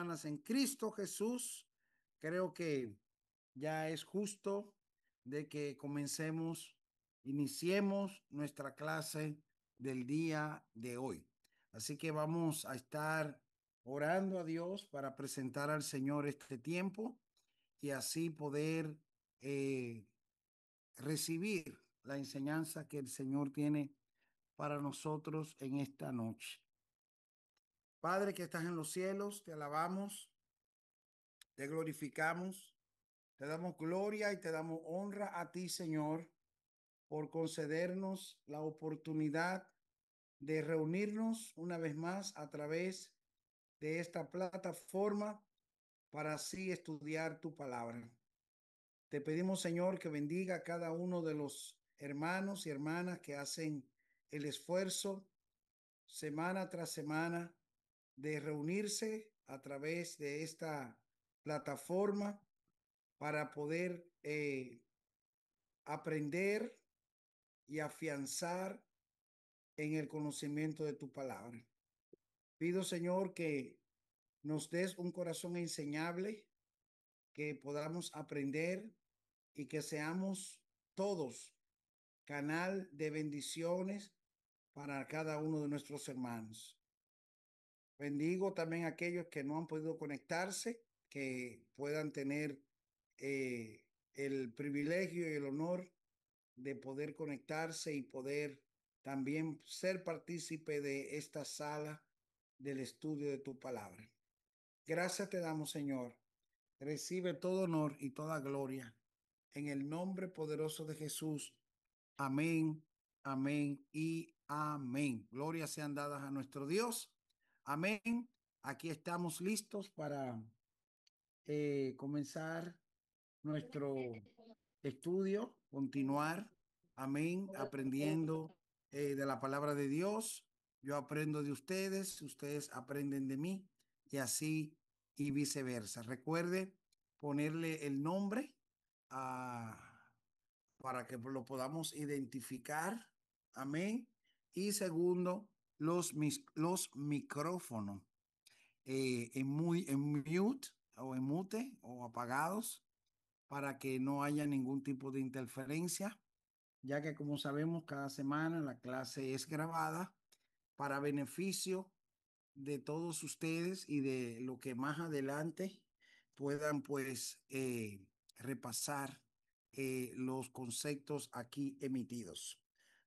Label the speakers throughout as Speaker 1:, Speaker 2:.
Speaker 1: hermanas en Cristo Jesús, creo que ya es justo de que iniciemos nuestra clase del día de hoy. Así que vamos a estar orando a Dios para presentar al Señor este tiempo y así poder eh, recibir la enseñanza que el Señor tiene para nosotros en esta noche. Padre que estás en los cielos, te alabamos, te glorificamos, te damos gloria y te damos honra a ti, Señor, por concedernos la oportunidad de reunirnos una vez más a través de esta plataforma para así estudiar tu palabra. Te pedimos, Señor, que bendiga a cada uno de los hermanos y hermanas que hacen el esfuerzo semana tras semana de reunirse a través de esta plataforma para poder aprender y afianzar en el conocimiento de tu palabra. Pido, Señor, que nos des un corazón enseñable, que podamos aprender y que seamos todos canal de bendiciones para cada uno de nuestros hermanos. Bendigo también a aquellos que no han podido conectarse, que puedan tener eh, el privilegio y el honor de poder conectarse y poder también ser partícipe de esta sala del estudio de tu palabra. Gracias te damos, Señor. Recibe todo honor y toda gloria en el nombre poderoso de Jesús. Amén, amén y amén. Glorias sean dadas a nuestro Dios. Amén. Aquí estamos listos para comenzar nuestro estudio, continuar. Amén. Aprendiendo de la palabra de Dios. Yo aprendo de ustedes, ustedes aprenden de mí y así y viceversa. Recuerde ponerle el nombre a para que lo podamos identificar. Amén. Y segundo, los micrófonos en mute o en mute o apagados para que no haya ningún tipo de interferencia, ya que como sabemos, cada semana la clase es grabada para beneficio de todos ustedes y de lo que más adelante puedan pues repasar los conceptos aquí emitidos.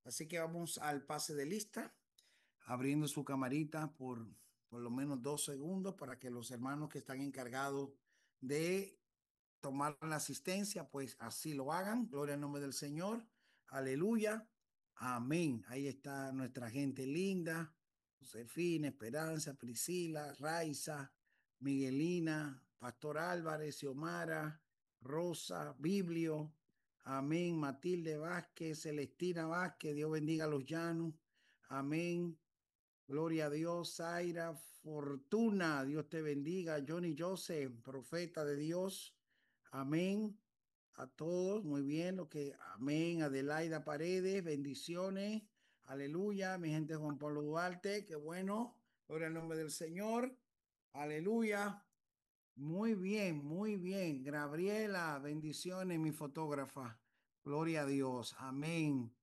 Speaker 1: Así que vamos al pase de lista, abriendo su camarita por lo menos 2 segundos para que los hermanos que están encargados de tomar la asistencia, pues así lo hagan. Gloria al nombre del Señor. Aleluya. Amén. Ahí está nuestra gente linda. Josefina, Esperanza, Priscila, Raiza, Miguelina, Pastor Álvarez, Xiomara, Rosa, Biblio. Amén. Matilde Vázquez, Celestina Vázquez. Dios bendiga a los llanos. Amén. Gloria a Dios, Zaira, Fortuna, Dios te bendiga. Johnny Joseph, profeta de Dios. Amén. A todos, muy bien, amén. Adelaida Paredes, bendiciones. Aleluya, mi gente Juan Pablo Duarte, qué bueno. Gloria al nombre del Señor. Aleluya. Muy bien, muy bien. Gabriela, bendiciones, mi fotógrafa. Gloria a Dios. Amén.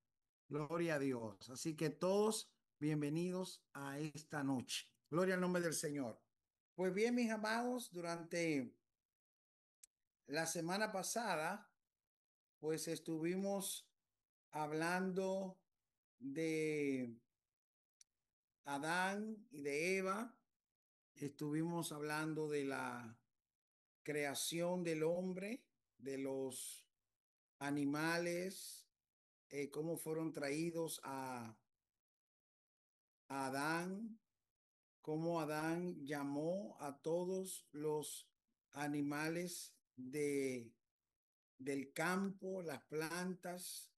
Speaker 1: Gloria a Dios. Así que todos bienvenidos a esta noche. Gloria al nombre del Señor. Pues bien, mis amados, durante la semana pasada, pues estuvimos hablando de Adán y de Eva. Estuvimos hablando de la creación del hombre, de los animales, cómo fueron traídos a Adán, cómo Adán llamó a todos los animales del campo, las plantas,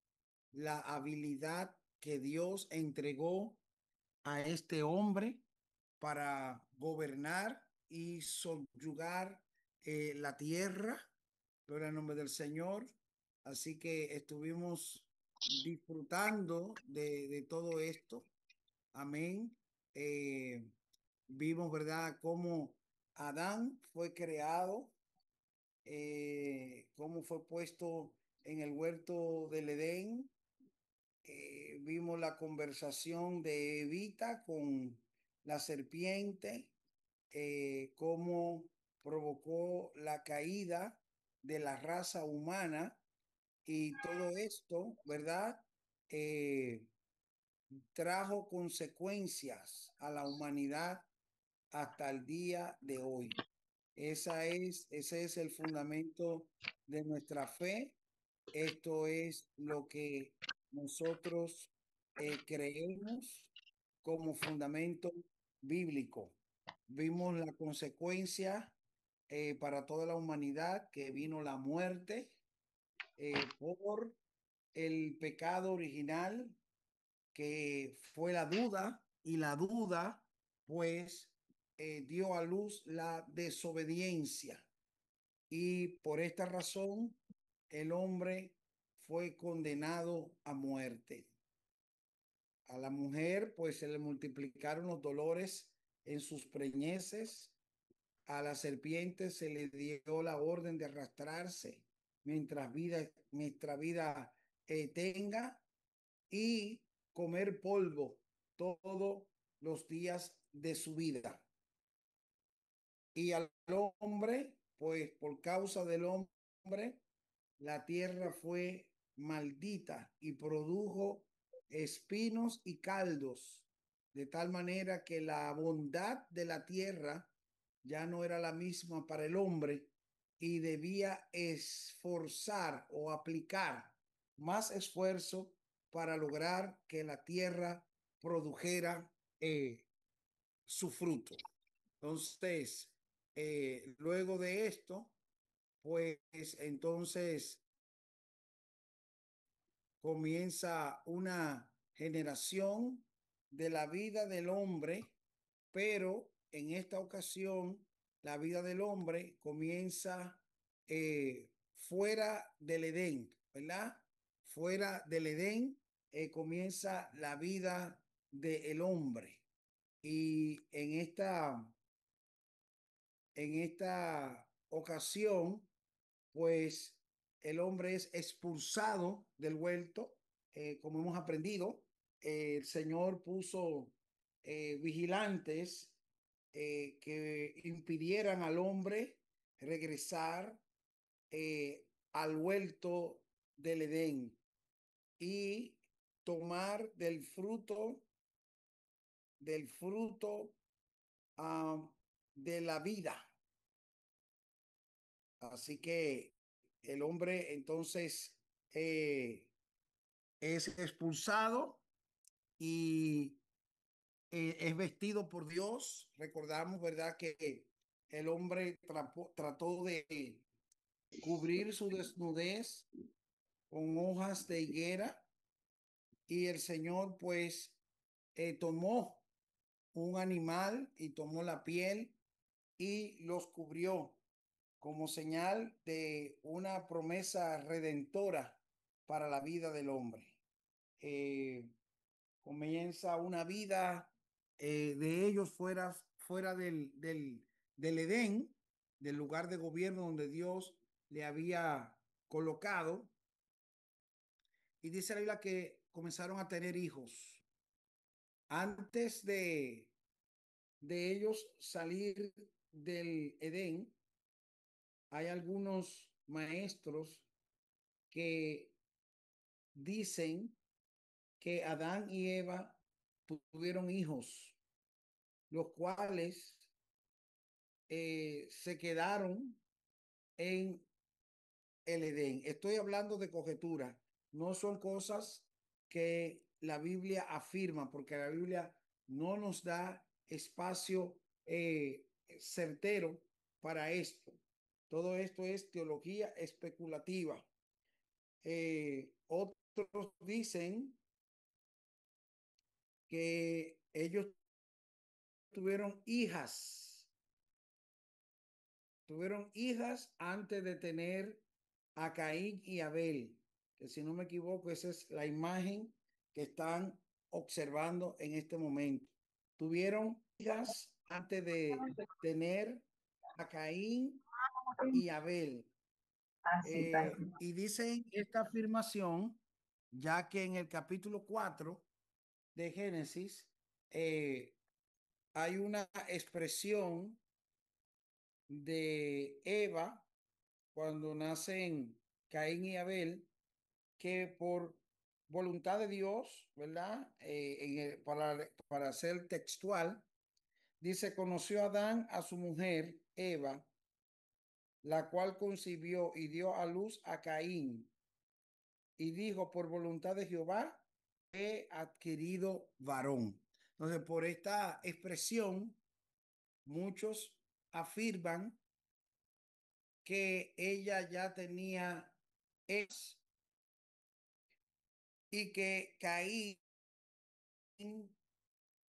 Speaker 1: la habilidad que Dios entregó a este hombre para gobernar y subyugar la tierra. Gloria al nombre del Señor. Así que estuvimos disfrutando de todo esto. Amén. Vimos, ¿verdad?, cómo Adán fue creado, cómo fue puesto en el huerto del Edén. Vimos la conversación de Evita con la serpiente, cómo provocó la caída de la raza humana y todo esto, ¿verdad? Eh, Trajo consecuencias a la humanidad hasta el día de hoy. Ese es el fundamento de nuestra fe. Esto es lo que nosotros creemos como fundamento bíblico. Vimos la consecuencia para toda la humanidad, que vino la muerte por el pecado original, que fue la duda, y la duda pues dio a luz la desobediencia. Y por esta razón el hombre fue condenado a muerte. A la mujer pues se le multiplicaron los dolores en sus preñeces. A la serpiente se le dio la orden de arrastrarse mientras vida tenga, y comer polvo todos los días de su vida. Y al hombre, pues por causa del hombre, la tierra fue maldita y produjo espinos y caldos, de tal manera que la bondad de la tierra ya no era la misma para el hombre, y debía esforzar o aplicar más esfuerzo para lograr que la tierra produjera su fruto. Entonces, luego de esto, pues entonces comienza una generación de la vida del hombre, pero en esta ocasión la vida del hombre comienza fuera del Edén, ¿verdad? Fuera del Edén comienza la vida del hombre. Y en esta ocasión, pues el hombre es expulsado del huerto, como hemos aprendido. El Señor puso vigilantes que impidieran al hombre regresar al huerto del Edén y tomar del fruto ah, de la vida. Así que el hombre entonces es expulsado y es vestido por Dios. Recordamos, ¿verdad?, que el hombre trató de cubrir su desnudez con hojas de higuera, y el Señor pues tomó un animal y tomó la piel y los cubrió como señal de una promesa redentora para la vida del hombre. Eh, Comienza una vida de ellos fuera del Edén, del lugar de gobierno donde Dios le había colocado. Y dice la Biblia que comenzaron a tener hijos. Antes de ellos salir del Edén, hay algunos maestros que dicen que Adán y Eva tuvieron hijos, los cuales se quedaron en el Edén. Estoy hablando de conjetura, no son cosas que la Biblia afirma, porque la Biblia no nos da espacio certero para esto. Todo esto es teología especulativa. Otros dicen que ellos tuvieron hijas, tuvieron hijas antes de tener a Caín y Abel, que si no me equivoco, esa es la imagen que están observando en este momento. Tuvieron hijas antes de tener a Caín y Abel.
Speaker 2: Así,
Speaker 1: Y dicen esta afirmación, ya que en el capítulo 4 de Génesis hay una expresión de Eva cuando nacen Caín y Abel, que por voluntad de Dios, ¿verdad? Para ser textual, dice, conoció Adán a su mujer Eva, la cual concibió y dio a luz a Caín, y dijo, por voluntad de Jehová, he adquirido varón. Entonces, por esta expresión, muchos afirman que ella ya tenía ex y que Caín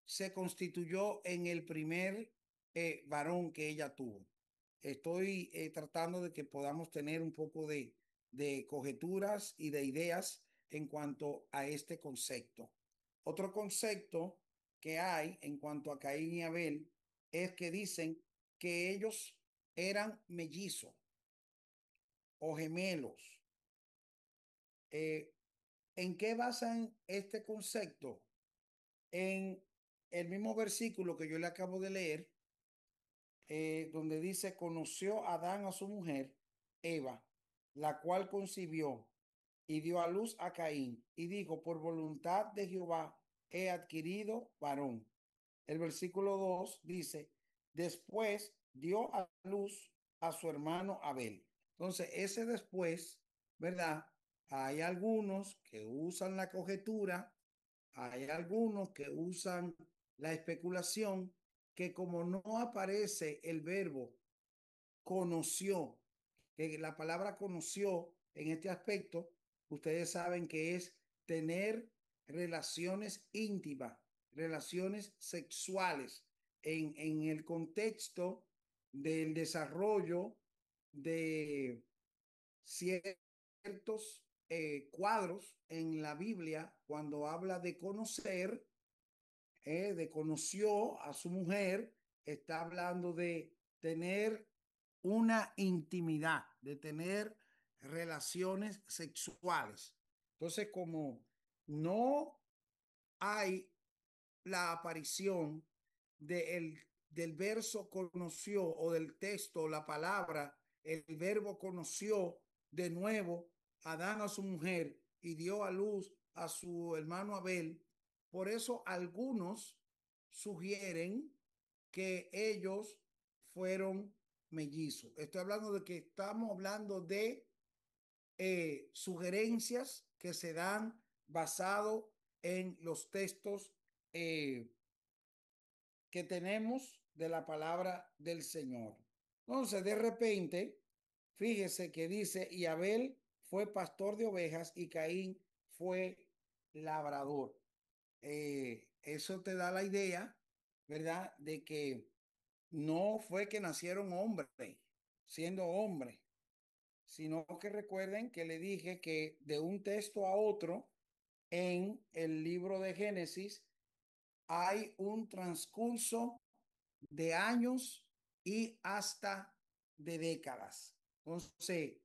Speaker 1: se constituyó en el primer varón que ella tuvo. Estoy tratando de que podamos tener un poco de conjeturas y de ideas en cuanto a este concepto. Otro concepto que hay en cuanto a Caín y Abel es que dicen que ellos eran mellizos o gemelos. Eh, ¿En qué basan este concepto? En el mismo versículo que yo le acabo de leer, donde dice, conoció Adán a su mujer, Eva, la cual concibió y dio a luz a Caín, y dijo, por voluntad de Jehová he adquirido varón. El versículo 2 dice, después dio a luz a su hermano Abel. Entonces, ese después, ¿verdad? Hay algunos que usan la conjetura, hay algunos que usan la especulación, que como no aparece el verbo conoció, que la palabra conoció en este aspecto, ustedes saben que es tener relaciones íntimas, relaciones sexuales en el contexto del desarrollo de ciertos cuadros en la Biblia cuando habla de conocer, de conoció a su mujer, está hablando de tener una intimidad, de tener relaciones sexuales. Entonces, como no hay la aparición del verso conoció o del texto, la palabra, el verbo conoció de nuevo Adán a su mujer y dio a luz a su hermano Abel. Por eso algunos sugieren que ellos fueron mellizos. Estoy hablando de que estamos hablando de sugerencias que se dan basado en los textos que tenemos de la palabra del Señor. Entonces, de repente, fíjese que dice, y Abel fue pastor de ovejas y Caín fue labrador. Eso te da la idea, ¿verdad? De que no fue que nacieron hombres, siendo hombres, sino que recuerden que le dije que de un texto a otro en el libro de Génesis hay un transcurso de años y hasta de décadas. Entonces,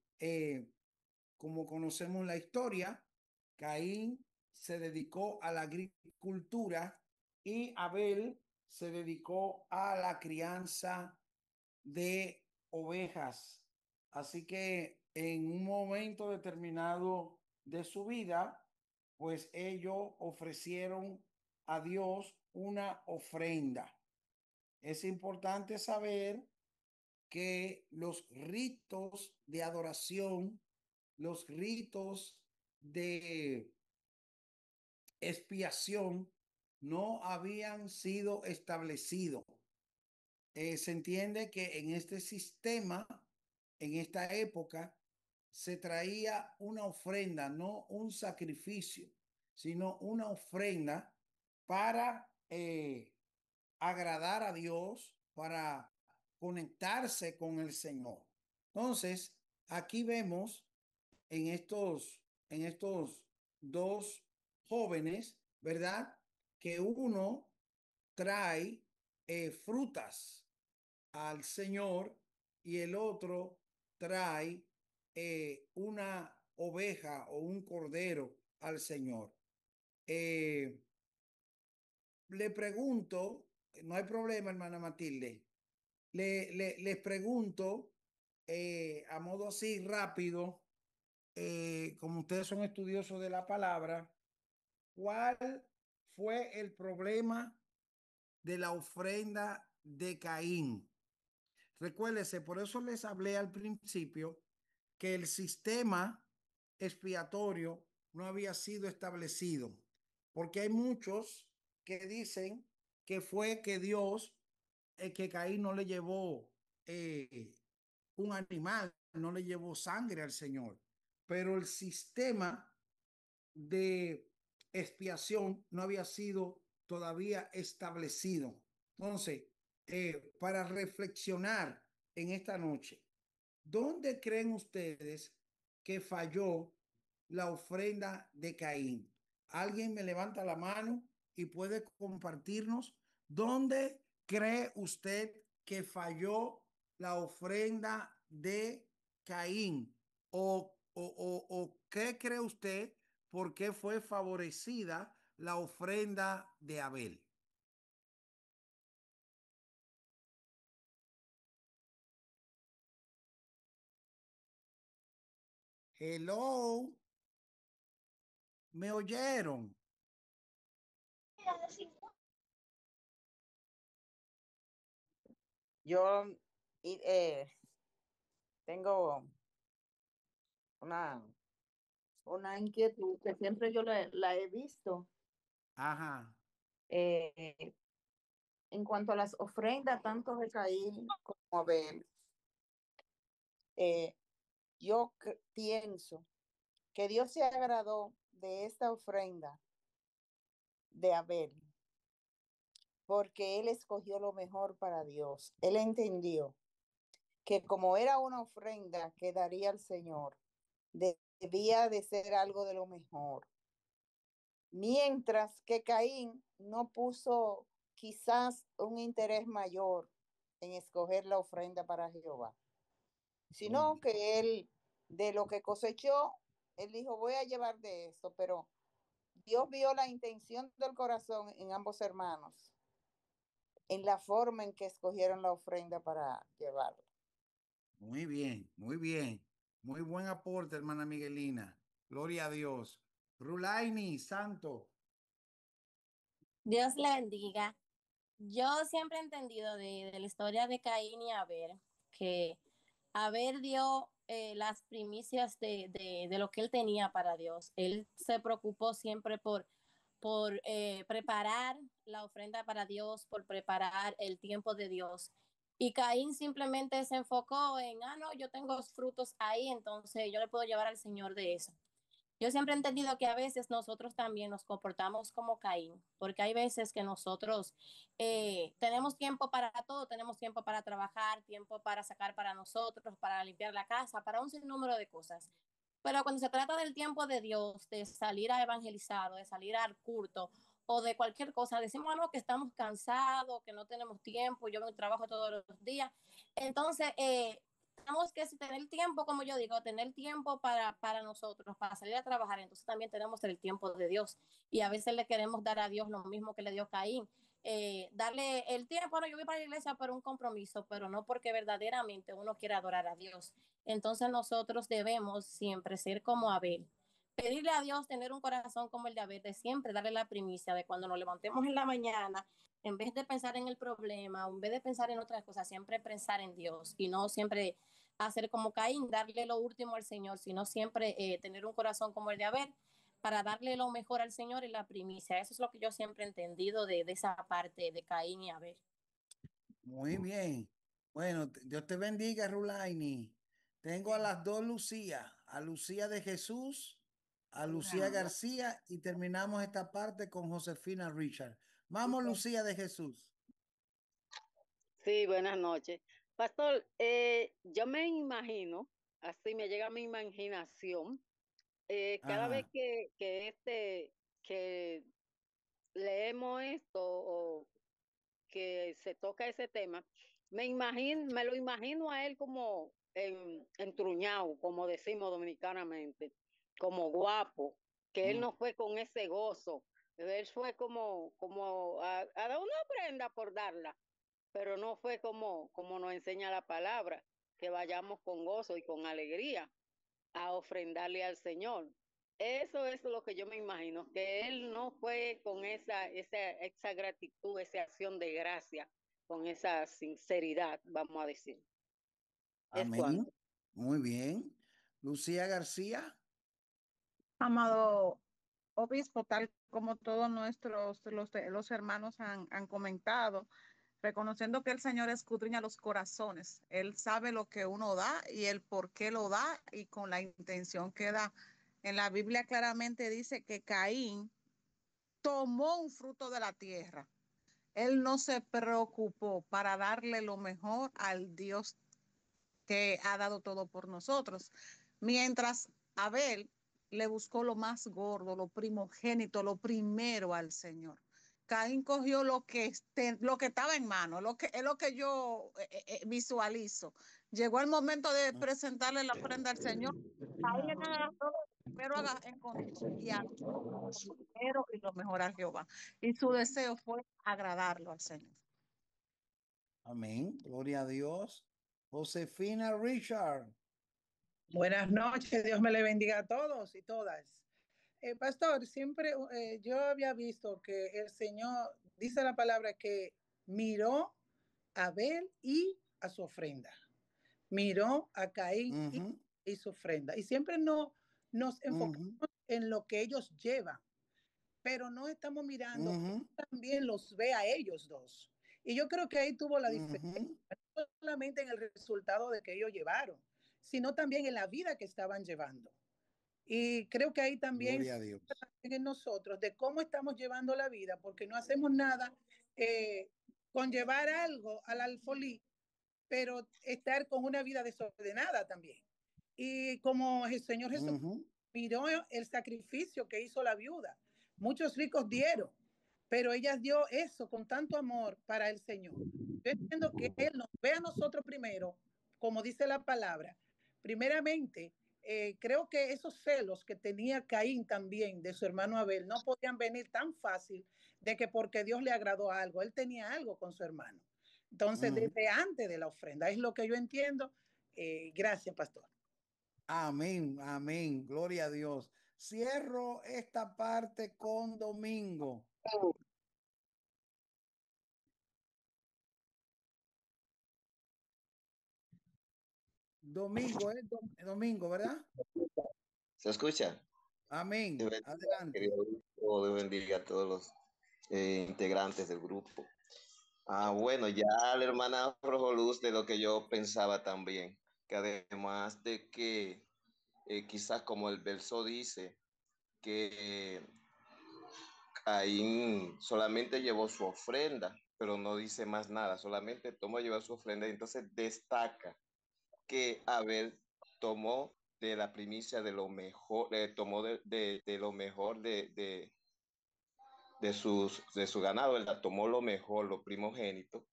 Speaker 1: como conocemos la historia, Caín se dedicó a la agricultura y Abel se dedicó a la crianza de ovejas. Así que en un momento determinado de su vida, pues ellos ofrecieron a Dios una ofrenda. Es importante saber que los ritos de adoración, los ritos de expiación no habían sido establecidos. Se entiende que en este sistema, en esta época, se traía una ofrenda, no un sacrificio, sino una ofrenda para agradar a Dios, para conectarse con el Señor. Entonces, aquí vemos en estos dos jóvenes, ¿verdad? Que uno trae frutas al Señor y el otro trae una oveja o un cordero al Señor. Eh, Le pregunto, no hay problema, hermana Matilde, les pregunto a modo así rápido, como ustedes son estudiosos de la palabra, ¿cuál fue el problema de la ofrenda de Caín? Recuérdese, por eso les hablé al principio que el sistema expiatorio no había sido establecido, porque hay muchos que dicen que fue que Dios, que Caín no le llevó un animal, no le llevó sangre al Señor, pero el sistema de expiación no había sido todavía establecido. Entonces, para reflexionar en esta noche, ¿dónde creen ustedes que falló la ofrenda de Caín? ¿Alguien me levanta la mano y puede compartirnos dónde cree usted que falló la ofrenda de Caín? ¿O qué cree usted por qué fue favorecida la ofrenda de Abel? Hello, ¿me oyeron?
Speaker 2: Yo y, eh, tengo una, una inquietud que siempre yo la he visto
Speaker 1: Ajá,
Speaker 2: eh, en cuanto a las ofrendas, tanto de Caín como Abel. Eh, Pienso que Dios se agradó de esta ofrenda de Abel porque él escogió lo mejor para Dios. Él entendió que como era una ofrenda que daría al Señor, debía de ser algo de lo mejor. Mientras que Caín no puso quizás un interés mayor en escoger la ofrenda para Jehová,
Speaker 1: muy
Speaker 2: sino
Speaker 1: bien.
Speaker 2: que él, de lo que cosechó, él dijo, voy a llevar de esto, pero Dios vio la intención del corazón en ambos hermanos, en la forma en que escogieron la ofrenda para llevarla.
Speaker 1: Muy bien, muy bien. Muy buen aporte, hermana Miguelina. Gloria a Dios. Rulaini, santo.
Speaker 3: Dios le bendiga. Yo siempre he entendido de la historia de Caín y Abel, que Abel dio las primicias de lo que él tenía para Dios. Él se preocupó siempre por preparar la ofrenda para Dios, por preparar el tiempo de Dios. Y Caín simplemente se enfocó en, no, yo tengo frutos ahí, entonces yo le puedo llevar al Señor de eso. Yo siempre he entendido que a veces nosotros también nos comportamos como Caín, porque hay veces que nosotros tenemos tiempo para todo, tenemos tiempo para trabajar, tiempo para sacar para nosotros, para limpiar la casa, para un sinnúmero de cosas. Pero cuando se trata del tiempo de Dios, de salir a evangelizar, o de salir al culto o de cualquier cosa, decimos no, que estamos cansados, que no tenemos tiempo, yo me trabajo todos los días. Entonces, tenemos que tener tiempo, como yo digo, tener tiempo para nosotros, para salir a trabajar. Entonces también tenemos el tiempo de Dios. Y a veces le queremos dar a Dios lo mismo que le dio Caín. Darle el tiempo, no, yo voy para la iglesia por un compromiso, pero no porque verdaderamente uno quiere adorar a Dios. Entonces nosotros debemos siempre ser como Abel. Pedirle a Dios tener un corazón como el de Abel, de siempre darle la primicia de cuando nos levantemos en la mañana, en vez de pensar en el problema, en vez de pensar en otras cosas, siempre pensar en Dios y no siempre hacer como Caín, darle lo último al Señor, sino siempre tener un corazón como el de Abel para darle lo mejor al Señor y la primicia. Eso es lo que yo siempre he entendido de esa parte de Caín y Abel.
Speaker 1: Muy bien. Bueno, Dios te bendiga, Rulaini. Tengo a las dos Lucía, a Lucía de Jesús, a Lucía García y terminamos esta parte con Josefina Richard. Vamos, Lucía de Jesús.
Speaker 4: Sí, buenas noches. Pastor, yo me imagino, así me llega a mi imaginación, cada vez
Speaker 1: Ajá.
Speaker 4: que leemos esto o que se toca ese tema, me lo imagino a él como entruñado, como decimos dominicanamente, como guapo, que él
Speaker 1: Mm.
Speaker 4: no fue con ese gozo, él fue como a dar una ofrenda por darla, pero no fue como nos enseña la palabra, que vayamos con gozo y con alegría a ofrendarle al Señor. Eso es lo que yo me imagino, que él no fue con esa gratitud, esa acción de gracia, con esa sinceridad, vamos a decir. Es
Speaker 1: Amén.
Speaker 4: cuanto.
Speaker 1: Muy bien. Lucía García.
Speaker 5: Amado obispo, tal como todos los hermanos han comentado, reconociendo que el Señor escudriña los corazones. Él sabe lo que uno da y el por qué lo da y con la intención que da. En la Biblia claramente dice que Caín tomó un fruto de la tierra. Él no se preocupó para darle lo mejor al Dios que ha dado todo por nosotros. Mientras Abel le buscó lo más gordo, lo primogénito, lo primero al Señor. Caín cogió lo que estaba en mano, es lo que yo visualizo. Llegó el momento de presentarle la ofrenda al Señor. Caín agarró lo primero encontró y lo primero y lo mejor a Jehová. Y su deseo fue agradarlo al Señor.
Speaker 1: Amén. Gloria a Dios. Josefina Richard.
Speaker 6: Buenas noches, Dios me le bendiga a todos y todas. Pastor, siempre yo había visto que el Señor dice la palabra que miró a Abel y a su ofrenda. Miró a Caín y su ofrenda. Y siempre no, nos enfocamos en lo que ellos llevan, pero no estamos mirando cómo también los ve a ellos dos. Y yo creo que ahí tuvo la diferencia, no solamente en el resultado de que ellos llevaron, sino también en la vida que estaban llevando. Y creo que ahí también
Speaker 1: Gloria a Dios.
Speaker 6: en nosotros de cómo estamos llevando la vida, porque no hacemos nada con llevar algo al alfolí, pero estar con una vida desordenada también. Y como el Señor Jesús miró el sacrificio que hizo la viuda, muchos ricos dieron, pero ella dio eso con tanto amor para el Señor. Yo entiendo que Él nos ve a nosotros primero, como dice la palabra. Primeramente, creo que esos celos que tenía Caín también de su hermano Abel no podían venir tan fácil de que porque Dios le agradó algo, él tenía algo con su hermano. Entonces, desde antes de la ofrenda, es lo que yo entiendo. Gracias, pastor.
Speaker 1: Amén, amén. Gloria a Dios. Cierro esta parte con Domingo. Domingo, Domingo, ¿verdad?
Speaker 7: ¿Se escucha?
Speaker 1: Amén. Adelante.
Speaker 7: Dios bendiga a todos los integrantes del grupo. Bueno, ya la hermana arrojó luz de lo que yo pensaba también, que además de que quizás como el verso dice, que Caín solamente llevó su ofrenda, pero no dice más nada, solamente tomó llevar su ofrenda y entonces destaca que Abel tomó de la primicia de lo mejor, tomó de lo mejor de su ganado, él tomó lo mejor, lo primogénito,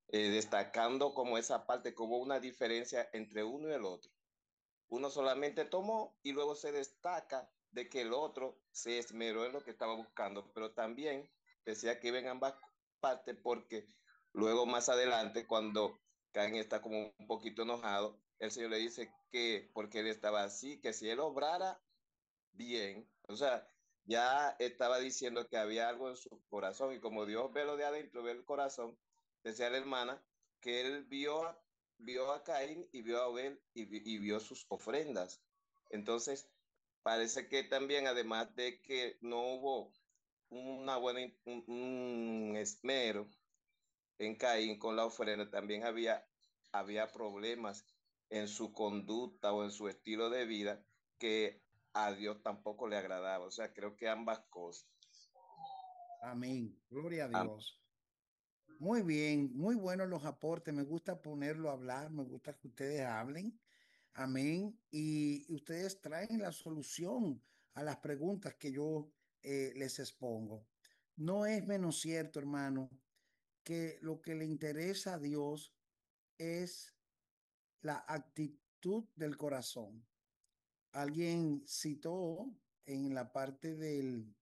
Speaker 7: destacando como esa parte, como una diferencia entre uno y el otro. Uno solamente tomó y luego se destaca de que el otro se esmeró en lo que estaba buscando, pero también decía que iba en ambas partes porque luego más adelante cuando Caín está como un poquito enojado, el Señor le dice que porque él estaba así, que si él obrara bien, o sea, ya estaba diciendo que había algo en su corazón y como Dios ve lo de adentro, ve el corazón, decía la hermana que él vio a Caín y vio a Abel y vio sus ofrendas. Entonces, parece que también, además de que no hubo un esmero en Caín con la ofrenda, también había problemas en su conducta o en su estilo de vida que a Dios tampoco le agradaba. O sea, creo que ambas cosas.
Speaker 1: Amén. Gloria a
Speaker 7: Amén.
Speaker 1: Dios. Muy bien, muy buenos los aportes. Me gusta ponerlo a hablar, me gusta que ustedes hablen. Amén. Y ustedes traen la solución a las preguntas que yo les expongo. No es menos cierto, hermano, que lo que le interesa a Dios es la actitud del corazón. Alguien citó en la parte del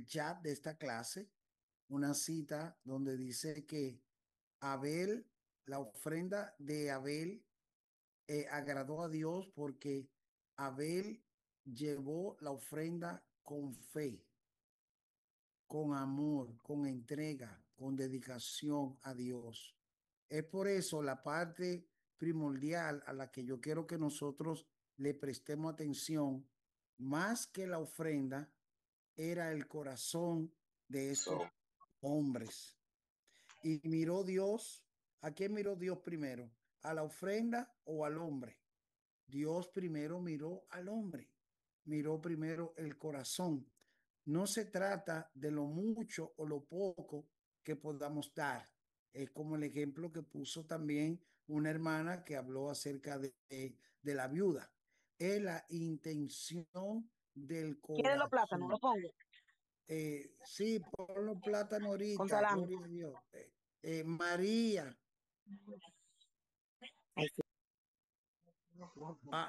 Speaker 1: chat de esta clase una cita donde dice que Abel, la ofrenda de Abel agradó a Dios porque Abel llevó la ofrenda con fe, con amor, con entrega, con dedicación a Dios. Es por eso la parte primordial a la que yo quiero que nosotros le prestemos atención, más que la ofrenda, era el corazón de estos hombres. Y miró Dios, ¿a quién miró Dios primero? ¿A la ofrenda o al hombre? Dios primero miró al hombre, miró primero el corazón. No se trata de lo mucho o lo poco que podamos dar. Es como el ejemplo que puso también una hermana que habló acerca de la viuda. Es la intención del
Speaker 8: ¿Quieres los plátanos? Lo
Speaker 1: corazón.
Speaker 8: pongo
Speaker 1: Sí, ponlo plátano
Speaker 8: con
Speaker 1: ahorita,
Speaker 8: salami.
Speaker 1: gloria a Dios. María,
Speaker 8: Ay, sí.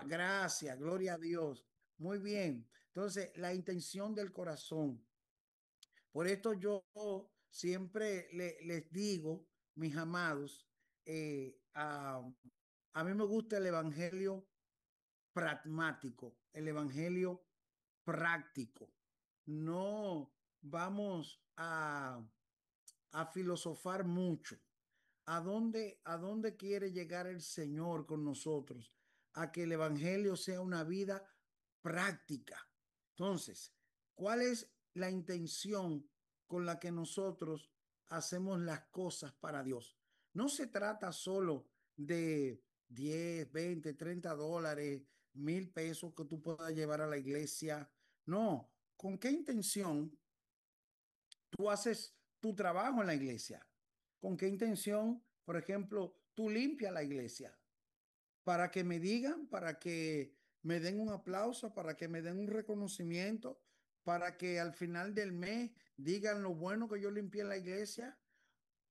Speaker 1: gracias, gloria a Dios. Muy bien. Entonces, la intención del corazón. Por esto yo siempre les digo, mis amados, a mí me gusta el evangelio pragmático, el evangelio práctico. No vamos a filosofar mucho. A dónde quiere llegar el Señor con nosotros? A que el Evangelio sea una vida práctica. Entonces, ¿cuál es la intención con la que nosotros hacemos las cosas para Dios? No se trata solo de 10, 20, $30, 1,000 pesos que tú puedas llevar a la iglesia. No, ¿con qué intención tú haces tu trabajo en la iglesia? ¿Con qué intención, por ejemplo, tú limpias la iglesia? Para que me digan, para que me den un aplauso, para que me den un reconocimiento, para que al final del mes digan lo bueno que yo limpié la iglesia.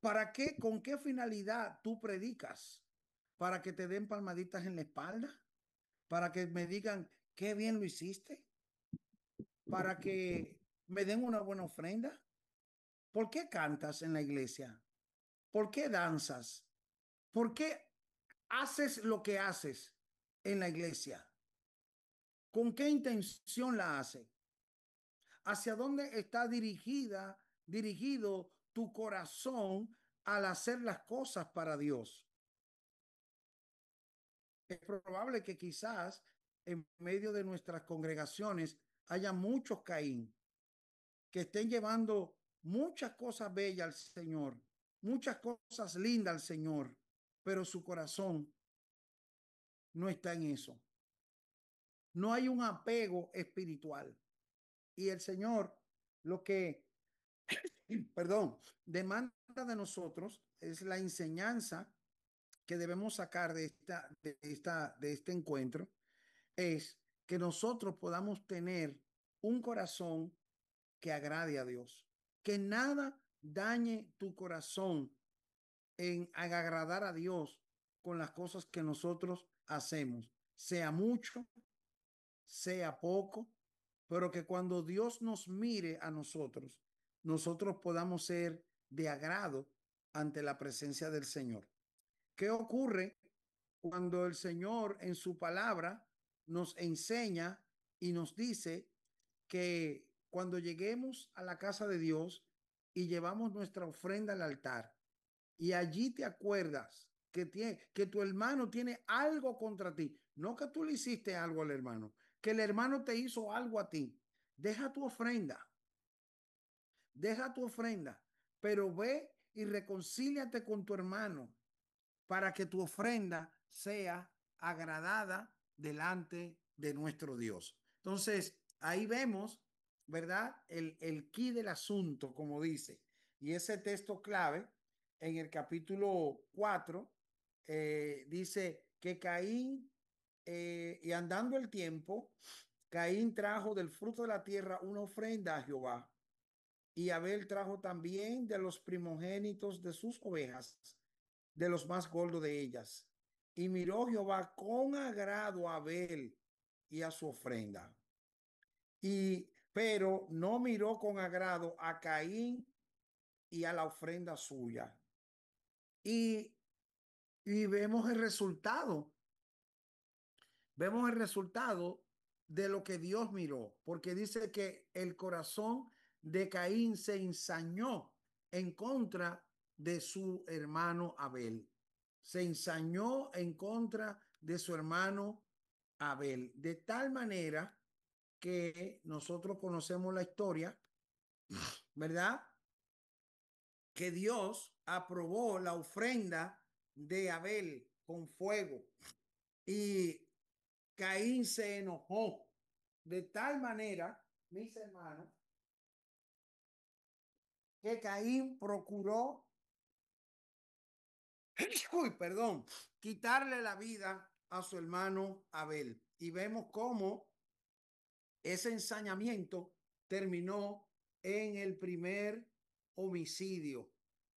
Speaker 1: ¿Para qué? ¿Con qué finalidad tú predicas? ¿Para que te den palmaditas en la espalda? ¿Para que me digan qué bien lo hiciste? ¿Para que me den una buena ofrenda? ¿Por qué cantas en la iglesia? ¿Por qué danzas? ¿Por qué haces lo que haces en la iglesia? ¿Con qué intención la hace? ¿Hacia dónde está dirigido tu corazón al hacer las cosas para Dios? Es probable que quizás en medio de nuestras congregaciones haya muchos Caín que estén llevando muchas cosas bellas al Señor, muchas cosas lindas al Señor, pero su corazón no está en eso. No hay un apego espiritual. Y el Señor lo que, perdón, demanda de nosotros es la enseñanza que debemos sacar de este encuentro, es que nosotros podamos tener un corazón que agrade a Dios, que nada dañe tu corazón en agradar a Dios con las cosas que nosotros hacemos, sea mucho, sea poco, pero que cuando Dios nos mire a nosotros, nosotros podamos ser de agrado ante la presencia del Señor. ¿Qué ocurre cuando el Señor en su palabra nos enseña y nos dice que cuando lleguemos a la casa de Dios y llevamos nuestra ofrenda al altar y allí te acuerdas que tu hermano tiene algo contra ti, no que tú le hiciste algo al hermano, que el hermano te hizo algo a ti, deja tu ofrenda, pero ve y reconcíliate con tu hermano para que tu ofrenda sea agradada delante de nuestro Dios. Entonces, ahí vemos, ¿verdad? El key del asunto, como dice. Y ese texto clave en el capítulo 4 dice que Caín, y andando el tiempo, Caín trajo del fruto de la tierra una ofrenda a Jehová. Y Abel trajo también de los primogénitos de sus ovejas de los más gordos de ellas. Y miró Jehová con agrado a Abel y a su ofrenda. Pero no miró con agrado a Caín y a la ofrenda suya. Y, y vemos el resultado. Vemos el resultado de lo que Dios miró, porque dice que el corazón de Caín se ensañó en contra de su hermano Abel. Se ensañó en contra de su hermano Abel, de tal manera que nosotros conocemos la historia, ¿verdad? Que Dios aprobó la ofrenda de Abel con fuego y Caín se enojó de tal manera, mis hermanos, que Caín procuró, perdón, quitarle la vida a su hermano Abel. Y vemos cómo ese ensañamiento terminó en el primer homicidio,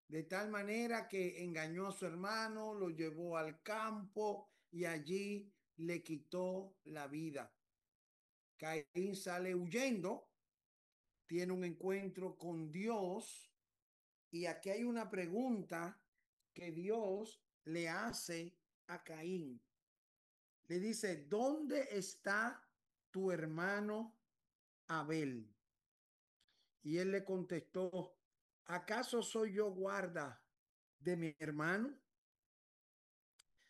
Speaker 1: de tal manera que engañó a su hermano, lo llevó al campo y allí le quitó la vida. Caín sale huyendo, tiene un encuentro con Dios y aquí hay una pregunta que Dios le hace a Caín. Le dice, ¿dónde está tu hermano Abel? Y él le contestó, ¿acaso soy yo guarda de mi hermano?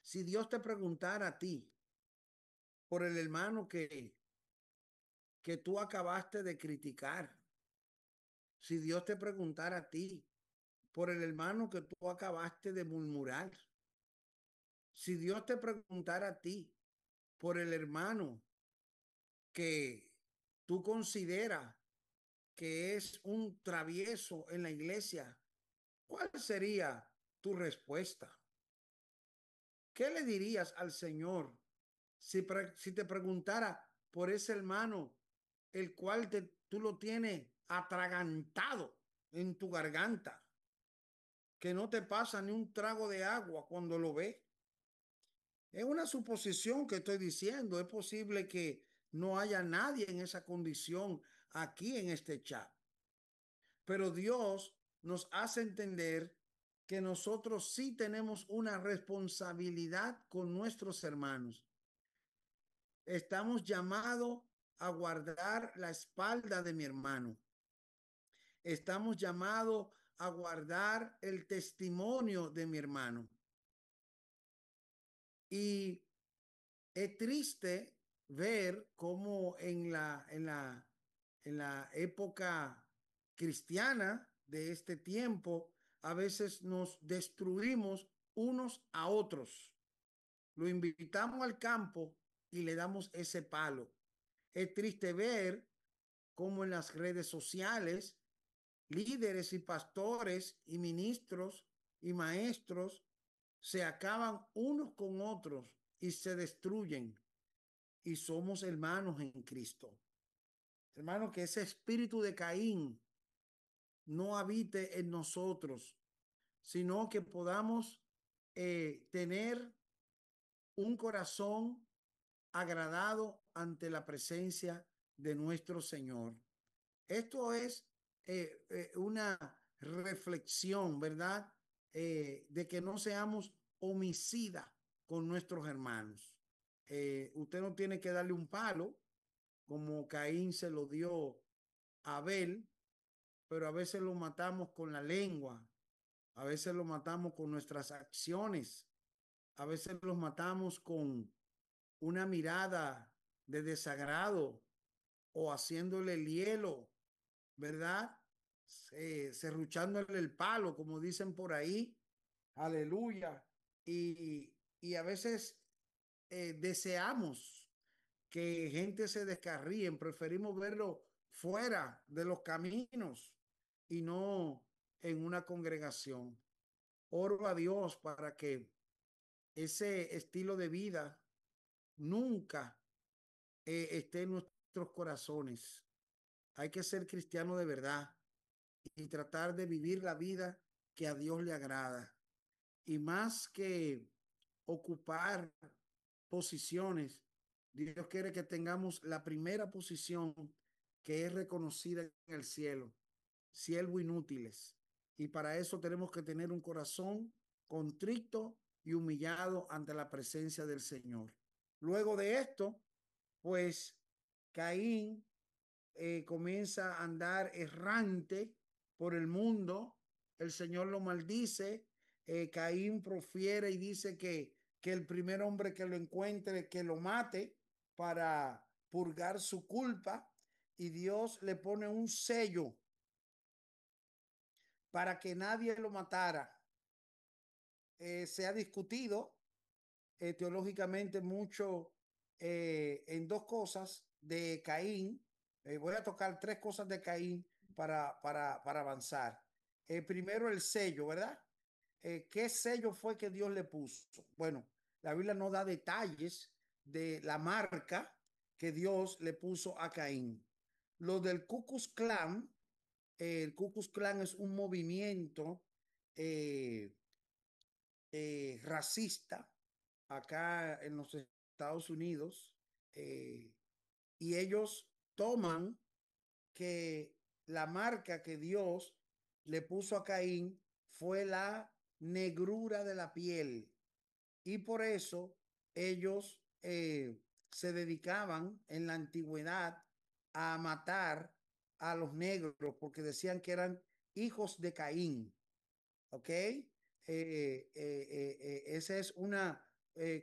Speaker 1: Si Dios te preguntara a ti por el hermano que tú acabaste de criticar, si Dios te preguntara a ti por el hermano que tú acabaste de murmurar, si Dios te preguntara a ti por el hermano que tú consideras que es un travieso en la iglesia, ¿cuál sería tu respuesta? ¿Qué le dirías al Señor si te preguntara por ese hermano el cual tú lo tienes atragantado en tu garganta, que no te pasa ni un trago de agua cuando lo ves? Es una suposición que estoy diciendo. Es posible que no haya nadie en esa condición aquí en este chat. Pero Dios nos hace entender que nosotros sí tenemos una responsabilidad con nuestros hermanos. Estamos llamados a guardar la espalda de mi hermano. Estamos llamados a guardar el testimonio de mi hermano. Y es triste ver cómo en la época cristiana de este tiempo, a veces nos destruimos unos a otros. Lo invitamos al campo y le damos ese palo. Es triste ver cómo en las redes sociales, líderes y pastores y ministros y maestros se acaban unos con otros y se destruyen. Y somos hermanos en Cristo. Hermano, que ese espíritu de Caín no habite en nosotros, sino que podamos tener un corazón agradado ante la presencia de nuestro Señor. Esto es una reflexión, ¿verdad? De que no seamos homicidas con nuestros hermanos. Usted no tiene que darle un palo como Caín se lo dio a Abel, pero a veces lo matamos con la lengua, a veces lo matamos con nuestras acciones, a veces los matamos con una mirada de desagrado o haciéndole el hielo, ¿verdad? Serruchándole el palo, como dicen por ahí. Aleluya. Y a veces deseamos que gente se descarríe, preferimos verlo fuera de los caminos y no en una congregación. Oro a Dios para que ese estilo de vida nunca esté en nuestros corazones. Hay que ser cristiano de verdad y tratar de vivir la vida que a Dios le agrada. Y más que ocupar posiciones, Dios quiere que tengamos la primera posición, que es reconocida en el cielo, siervo inútiles. Y para eso tenemos que tener un corazón contrito y humillado ante la presencia del Señor. Luego de esto, pues Caín comienza a andar errante por el mundo. El Señor lo maldice. Caín profiere y dice que el primer hombre que lo encuentre, que lo mate para purgar su culpa. Y Dios le pone un sello para que nadie lo matara. Se ha discutido teológicamente mucho en dos cosas de Caín. Voy a tocar tres cosas de Caín para avanzar. Primero, el sello, ¿verdad? ¿Qué sello fue que Dios le puso? Bueno, la Biblia no da detalles de la marca que Dios le puso a Caín. Lo del Ku Klux Klan, el Ku Klux Klan es un movimiento eh, racista acá en los Estados Unidos, eh, y ellos toman que la marca que Dios le puso a Caín fue la negrura de la piel, y por eso ellos se dedicaban en la antigüedad a matar a los negros porque decían que eran hijos de Caín. ¿Ok? Esa es una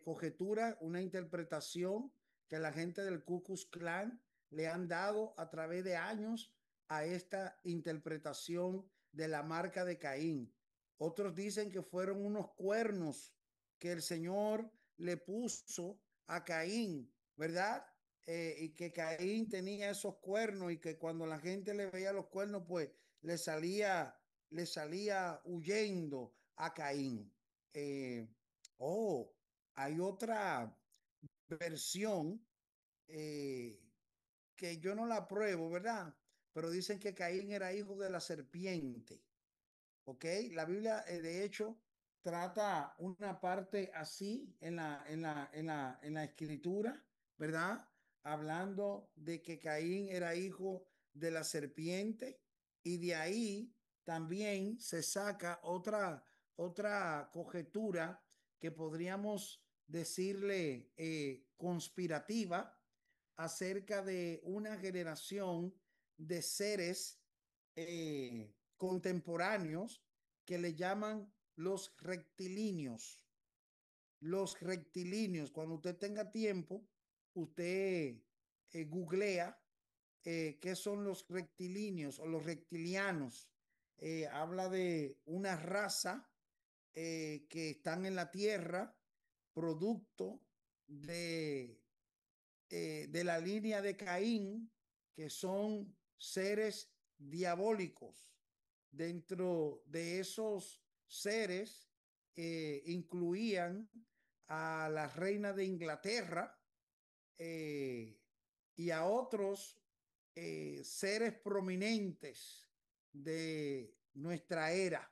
Speaker 1: conjetura, una interpretación que la gente del Ku Klux Klan le han dado a través de años a esta interpretación de la marca de Caín. Otros dicen que fueron unos cuernos que el Señor le puso a Caín, ¿verdad? Y que Caín tenía esos cuernos y que cuando la gente le veía los cuernos, pues le salía huyendo a Caín. Eh, oh, hay otra versión eh, que yo no la apruebo, ¿verdad? Pero dicen que Caín era hijo de la serpiente. ¿Ok? La Biblia, de hecho, trata una parte así en la escritura, ¿verdad? Hablando de que Caín era hijo de la serpiente, y de ahí también se saca otra conjetura que podríamos decirle conspirativa acerca de una generación de seres contemporáneos que le llaman los rectilíneos. Los rectilíneos, cuando usted tenga tiempo, usted googlea qué son los rectilíneos o los reptilianos. Habla de una raza que están en la tierra, producto de la línea de Caín, que son seres diabólicos. Dentro de esos seres incluían a la reina de Inglaterra eh, y a otros seres prominentes de nuestra era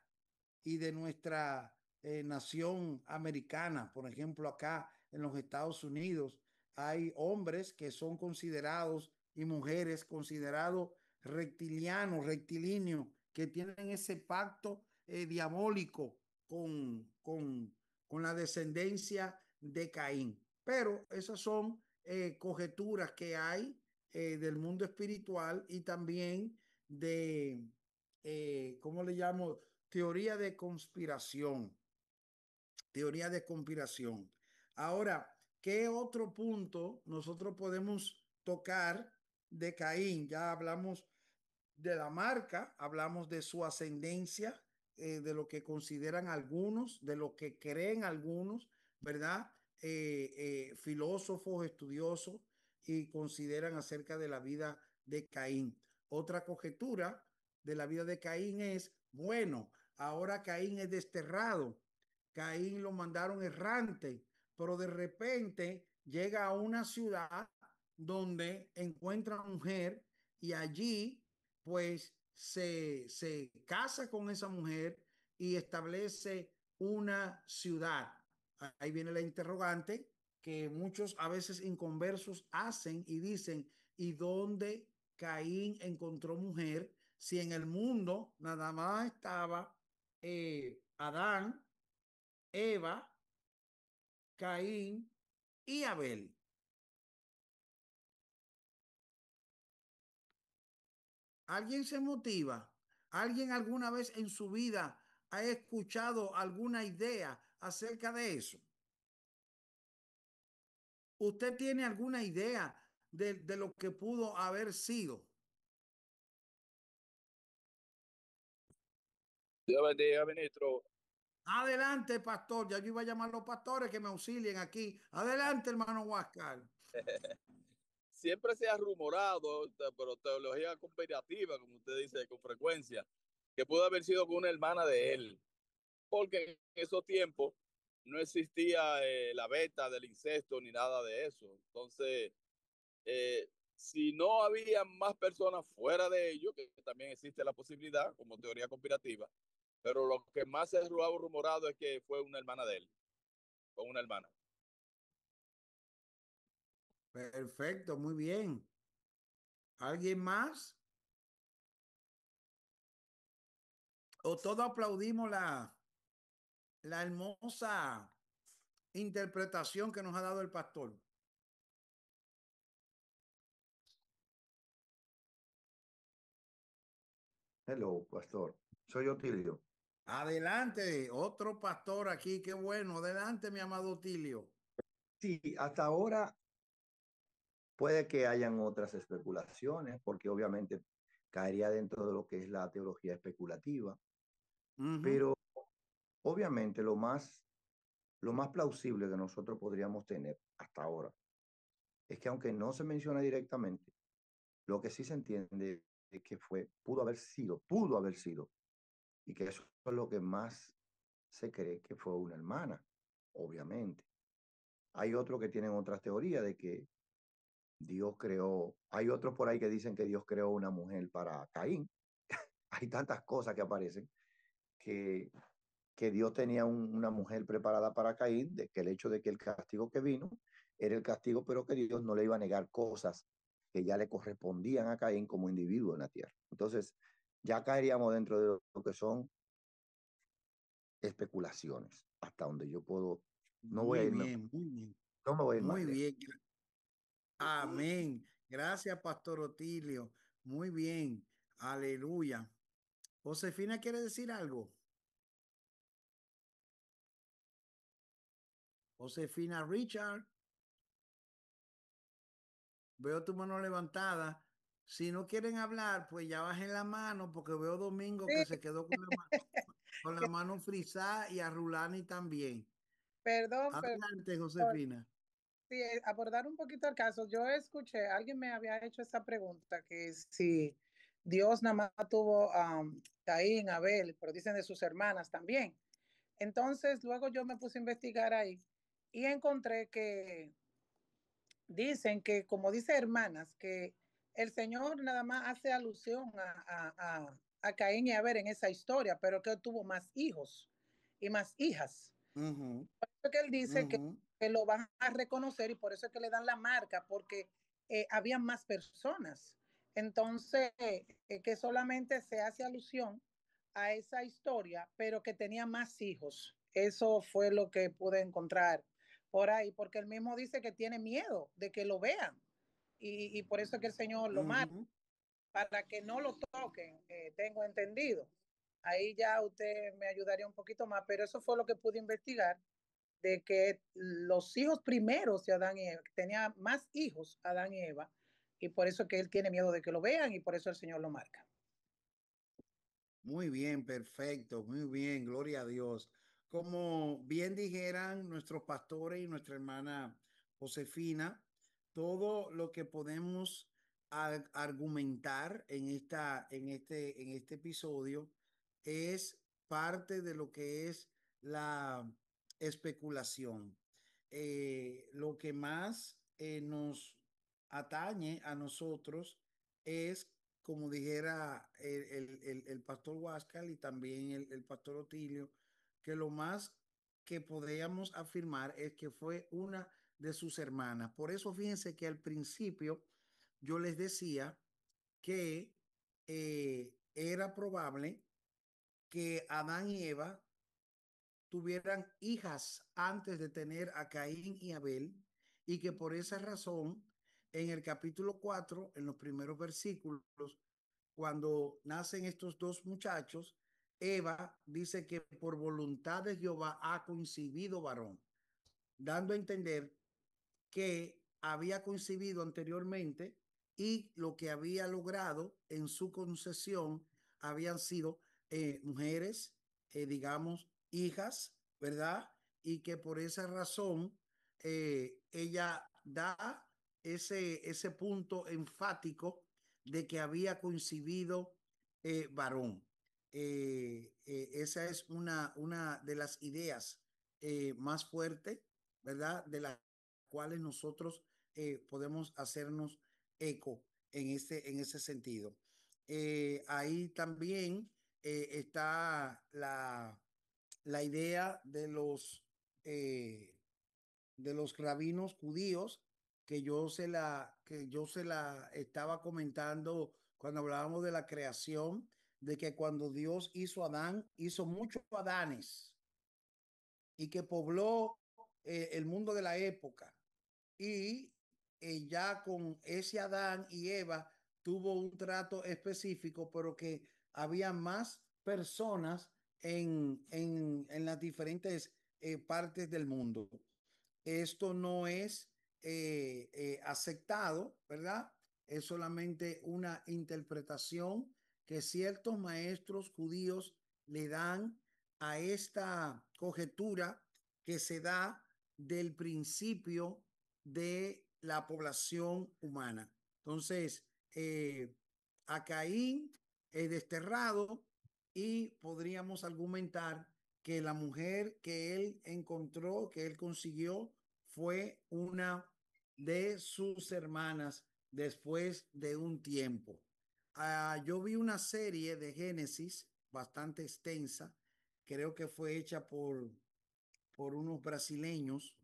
Speaker 1: y de nuestra nación americana. Por ejemplo, acá en los Estados Unidos hay hombres que son considerados y mujeres considerados reptilianos, rectilíneos, que tienen ese pacto diabólico con la descendencia de Caín. Pero esas son conjeturas que hay del mundo espiritual y también de, ¿cómo le llamo? Teoría de conspiración. Teoría de conspiración. Ahora, ¿qué otro punto nosotros podemos tocar de Caín? Ya hablamos de la marca, hablamos de su ascendencia, de lo que consideran algunos, de lo que creen algunos, ¿verdad? Filósofos, estudiosos, y consideran acerca de la vida de Caín. Otra conjetura de la vida de Caín es, bueno, ahora Caín es desterrado, Caín lo mandaron errante, pero de repente llega a una ciudad donde encuentra a una mujer y allí pues se casa con esa mujer y establece una ciudad? Ahí viene la interrogante que muchos a veces inconversos hacen y dicen, ¿y dónde Caín encontró mujer si en el mundo nada más estaba Adán, Eva, Caín y Abel? ¿Alguien se motiva? ¿Alguien alguna vez en su vida ha escuchado alguna idea acerca de eso? ¿Usted tiene alguna idea de lo que pudo haber sido?
Speaker 8: Dios bendiga, ministro.
Speaker 1: Adelante, pastor. Ya yo iba a llamar a los pastores que me auxilien aquí. Adelante, hermano Huáscar.
Speaker 8: Siempre se ha rumorado, pero teología conspirativa, como usted dice con frecuencia, que pudo haber sido con una hermana de él, porque en esos tiempos no existía la beta del incesto ni nada de eso. Entonces, si no había más personas fuera de ellos, que también existe la posibilidad como teoría conspirativa, pero lo que más se ha rumorado es que fue una hermana de él, con una hermana.
Speaker 1: Perfecto, muy bien. ¿Alguien más? ¿O todos aplaudimos la hermosa interpretación que nos ha dado el pastor?
Speaker 9: Hello, pastor. Soy Otilio.
Speaker 1: Adelante, otro pastor aquí, qué bueno. Adelante, mi amado Otilio.
Speaker 9: Sí, hasta ahora puede que hayan otras especulaciones, porque obviamente caería dentro de lo que es la teología especulativa, pero obviamente lo más plausible que nosotros podríamos tener hasta ahora es que aunque no se menciona directamente, lo que sí se entiende es que pudo haber sido, y que eso es lo que más se cree que fue una hermana, obviamente. Hay otros que tienen otras teorías de que Dios creó, hay otros por ahí que dicen que Dios creó una mujer para Caín. Hay tantas cosas que aparecen que, que Dios tenía una mujer preparada para Caín, de que el hecho de que el castigo que vino era el castigo, pero que Dios no le iba a negar cosas que ya le correspondían a Caín como individuo en la tierra. Entonces, ya caeríamos dentro de lo que son especulaciones, hasta donde yo puedo, no voy a
Speaker 1: Muy
Speaker 9: irme,
Speaker 1: bien, muy bien.
Speaker 9: no me voy a ir más
Speaker 1: Muy
Speaker 9: lejos.
Speaker 1: bien. Amén. Gracias, Pastor Otilio. Muy bien. Aleluya. Josefina quiere decir algo. Josefina Richard, veo tu mano levantada. Si no quieren hablar, pues ya bajen la mano porque veo Domingo que
Speaker 6: Sí,
Speaker 1: se quedó con la mano frisada y a Rulani también.
Speaker 6: perdón,
Speaker 1: Adelante,
Speaker 6: perdón.
Speaker 1: Josefina.
Speaker 6: Sí, abordar un poquito el caso. Yo escuché, alguien me había hecho esa pregunta, que si Dios nada más tuvo a Caín, Abel, pero dicen de sus hermanas también. Entonces, luego yo me puse a investigar ahí y encontré que dicen que, como dice hermanas, que el Señor nada más hace alusión a Caín y Abel en esa historia, pero que tuvo más hijos y más hijas.
Speaker 1: Ujú,
Speaker 6: Que él dice
Speaker 1: ujú.
Speaker 6: que lo van a reconocer y por eso es que le dan la marca, porque había más personas. Entonces, que solamente se hace alusión a esa historia, pero que tenía más hijos. Eso fue lo que pude encontrar por ahí, porque él mismo dice que tiene miedo de que lo vean. Y por eso es que el Señor lo marca,
Speaker 1: Ujú.
Speaker 6: para que no lo toquen, tengo entendido. Ahí ya usted me ayudaría un poquito más, pero eso fue lo que pude investigar, de que los hijos primeros de Adán y Eva, tenía más hijos Adán y Eva, y por eso que él tiene miedo de que lo vean y por eso el Señor lo marca.
Speaker 1: Muy bien, perfecto, muy bien, gloria a Dios. Como bien dijeran nuestros pastores y nuestra hermana Josefina, todo lo que podemos argumentar en este episodio es parte de lo que es la especulación. Lo que más nos atañe a nosotros es, como dijera el pastor Huáscar y también el pastor Otilio, que lo más que podríamos afirmar es que fue una de sus hermanas. Por eso fíjense que al principio yo les decía que era probable que Adán y Eva tuvieran hijas antes de tener a Caín y Abel, y que por esa razón en el capítulo 4, en los primeros versículos, cuando nacen estos dos muchachos, Eva dice que por voluntad de Jehová ha coincidido varón, dando a entender que había concebido anteriormente y lo que había logrado en su concesión habían sido mujeres, digamos, hijas, ¿verdad? Y que por esa razón ella da ese punto enfático de que había coincidido varón. Esa es una de las ideas más fuertes, ¿verdad? De la cuales nosotros podemos hacernos eco en ese sentido. Ahí también está la idea de los rabinos judíos que yo se la estaba comentando cuando hablábamos de la creación, de que cuando Dios hizo a Adán, hizo muchos Adanes y que pobló el mundo de la época y ya con ese Adán y Eva tuvo un trato específico, pero que había más personas en las diferentes partes del mundo. Esto no es aceptado, ¿verdad? Es solamente una interpretación que ciertos maestros judíos le dan a esta conjetura que se da del principio de la población humana. Entonces, a Caín es desterrado y podríamos argumentar que la mujer que él encontró, que él consiguió, fue una de sus hermanas después de un tiempo. Yo vi una serie de Génesis bastante extensa, creo que fue hecha por unos brasileños,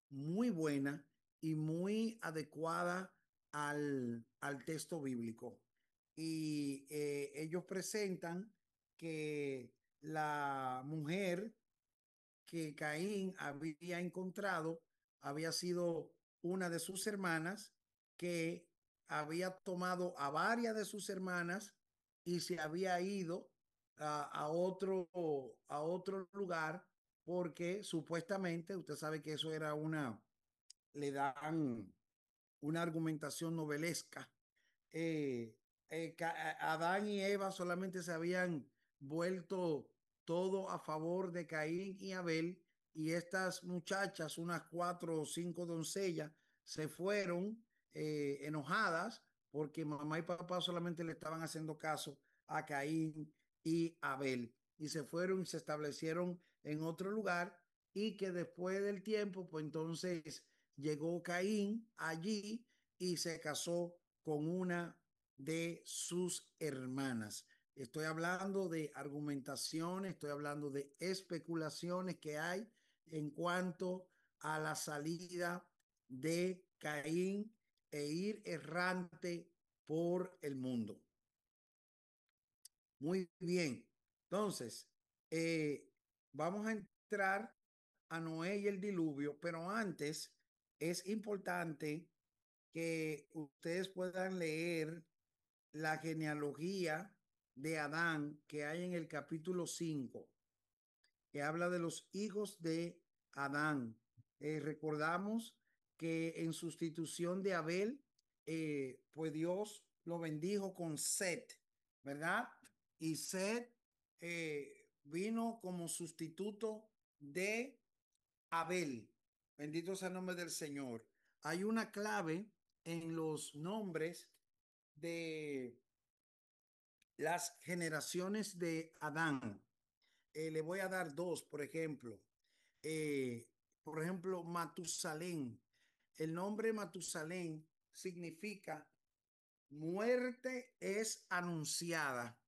Speaker 1: muy buena y muy adecuada al texto bíblico. Y ellos presentan que la mujer que Caín había encontrado había sido una de sus hermanas que había tomado a varias de sus hermanas y se había ido a otro lugar porque supuestamente, usted sabe que eso era le dan una argumentación novelesca. eh, Adán y Eva solamente se habían vuelto todo a favor de Caín y Abel, y estas muchachas, unas 4 o 5 doncellas, se fueron enojadas porque mamá y papá solamente le estaban haciendo caso a Caín y Abel, y se fueron y se establecieron en otro lugar, y que después del tiempo, pues entonces llegó Caín allí y se casó con una de sus hermanas. Estoy hablando de argumentaciones, estoy hablando de especulaciones que hay en cuanto a la salida de Caín e ir errante por el mundo. Muy bien. Entonces, vamos a entrar a Noé y el diluvio, pero antes es importante que ustedes puedan leer la genealogía de Adán que hay en el capítulo 5, que habla de los hijos de Adán. Recordamos que en sustitución de Abel, pues Dios lo bendijo con Set, ¿verdad? Y Set vino como sustituto de Abel. Bendito sea el nombre del Señor. Hay una clave en los nombres de las generaciones de Adán. Le voy a dar dos, por ejemplo. Por ejemplo, Matusalén. El nombre Matusalén significa muerte es anunciada,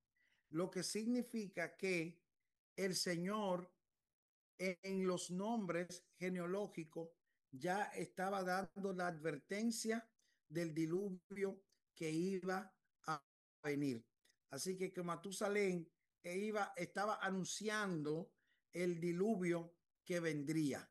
Speaker 1: lo que significa que el Señor en los nombres genealógicos ya estaba dando la advertencia del diluvio que iba a venir. Así que Matusalén estaba anunciando el diluvio que vendría.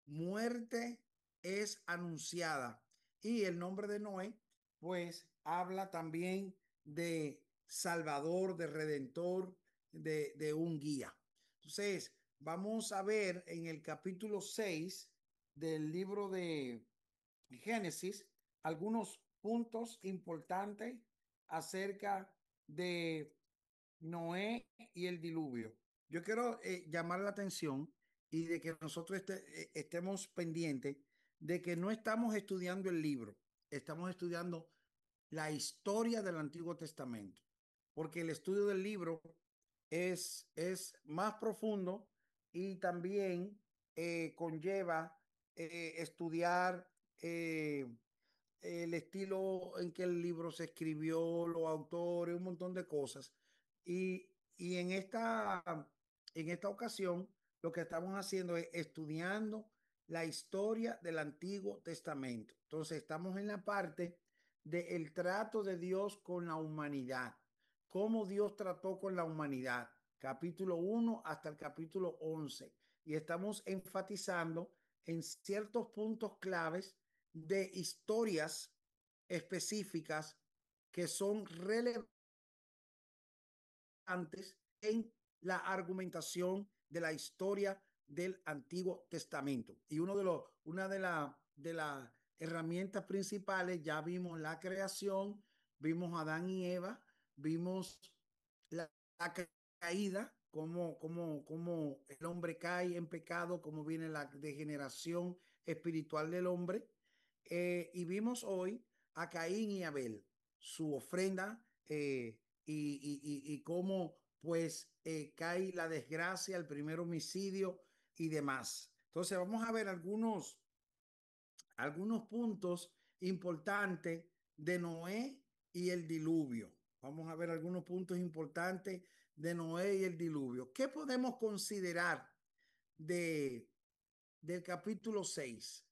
Speaker 1: Muerte es anunciada. Y el nombre de Noé, pues, habla también de Salvador, de Redentor, de un guía. Entonces, vamos a ver en el capítulo 6 del libro de Génesis algunos puntos importantes acerca de Noé y el diluvio. Yo quiero llamar la atención y de que nosotros estemos pendientes de que no estamos estudiando el libro, estamos estudiando la historia del Antiguo Testamento, porque el estudio del libro es más profundo y también conlleva estudiar eh, el estilo en que el libro se escribió, los autores, un montón de cosas. Y en esta ocasión, lo que estamos haciendo es estudiando la historia del Antiguo Testamento. Entonces, estamos en la parte del trato de Dios con la humanidad, cómo Dios trató con la humanidad, capítulo 1 hasta el capítulo 11. Y estamos enfatizando en ciertos puntos claves de historias específicas que son relevantes en la argumentación de la historia del Antiguo Testamento. Y una de las herramientas principales, ya vimos la creación, vimos a Adán y Eva, vimos la caída, cómo el hombre cae en pecado, cómo viene la degeneración espiritual del hombre. Y vimos hoy a Caín y Abel, su ofrenda y cómo pues cae la desgracia, el primer homicidio y demás. Entonces vamos a ver algunos puntos importantes de Noé y el diluvio. Vamos a ver algunos puntos importantes de Noé y el diluvio. ¿Qué podemos considerar del capítulo 6?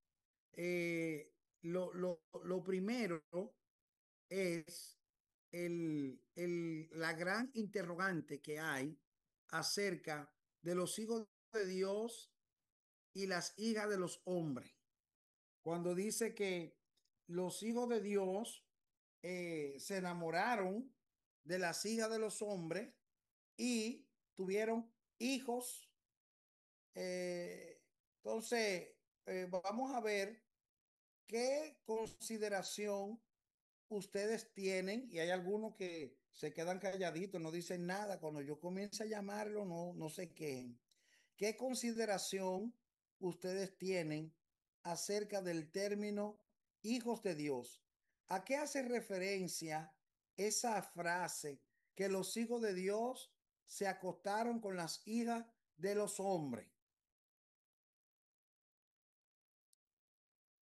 Speaker 1: Lo primero es la gran interrogante que hay acerca de los hijos de Dios y las hijas de los hombres. Cuando dice que los hijos de Dios se enamoraron de las hijas de los hombres y tuvieron hijos. Entonces, vamos a ver qué consideración ustedes tienen, y hay algunos que se quedan calladitos, no dicen nada. Cuando yo comienzo a llamarlo, no sé qué. ¿Qué consideración ustedes tienen acerca del término hijos de Dios? ¿A qué hace referencia esa frase que los hijos de Dios se acostaron con las hijas de los hombres?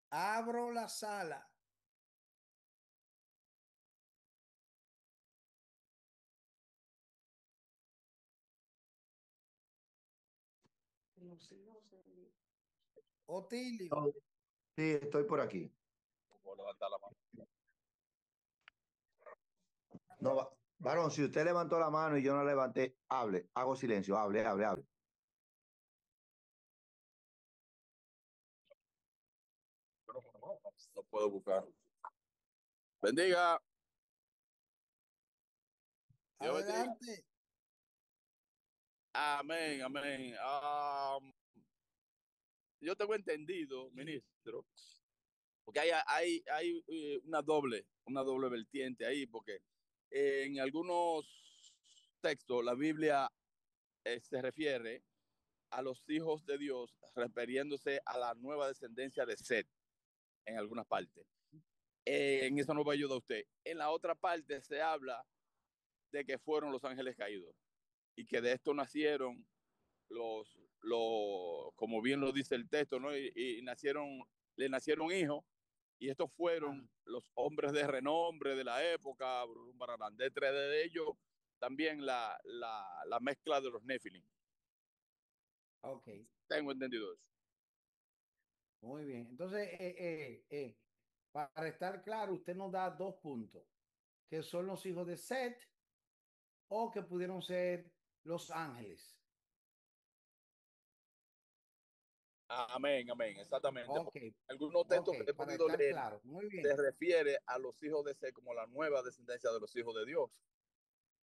Speaker 1: Abro la sala. Otilio.
Speaker 9: Sí, estoy por aquí. No, varón, si usted levantó la mano y yo no levanté, hable, hago silencio, hable.
Speaker 8: No puedo buscar. Bendiga. Dios bendiga.
Speaker 1: Adelante.
Speaker 8: Amén, amén. Yo tengo entendido, ministro, porque hay una doble vertiente ahí, porque en algunos textos la Biblia se refiere a los hijos de Dios refiriéndose a la nueva descendencia de Set en algunas partes. En eso no va a ayudar a usted. En la otra parte se habla de que fueron los ángeles caídos y que de esto nacieron como bien lo dice el texto, ¿no? Y le nacieron hijos, y estos fueron los hombres de renombre de la época, detrás de ellos también la mezcla de los Nefilim.
Speaker 1: Ok,
Speaker 8: Tengo entendido eso.
Speaker 1: muy bien. Entonces, para estar claro, usted nos da 2 puntos, que son los hijos de Set o que pudieron ser los ángeles.
Speaker 8: Amén, amén, exactamente.
Speaker 1: Ok,
Speaker 8: Algunos
Speaker 1: ok,
Speaker 8: textos que he
Speaker 1: para
Speaker 8: podido
Speaker 1: estar
Speaker 8: leer
Speaker 1: claro. Muy
Speaker 8: se
Speaker 1: bien,
Speaker 8: refiere a los hijos de Seth como la nueva descendencia de los hijos de Dios.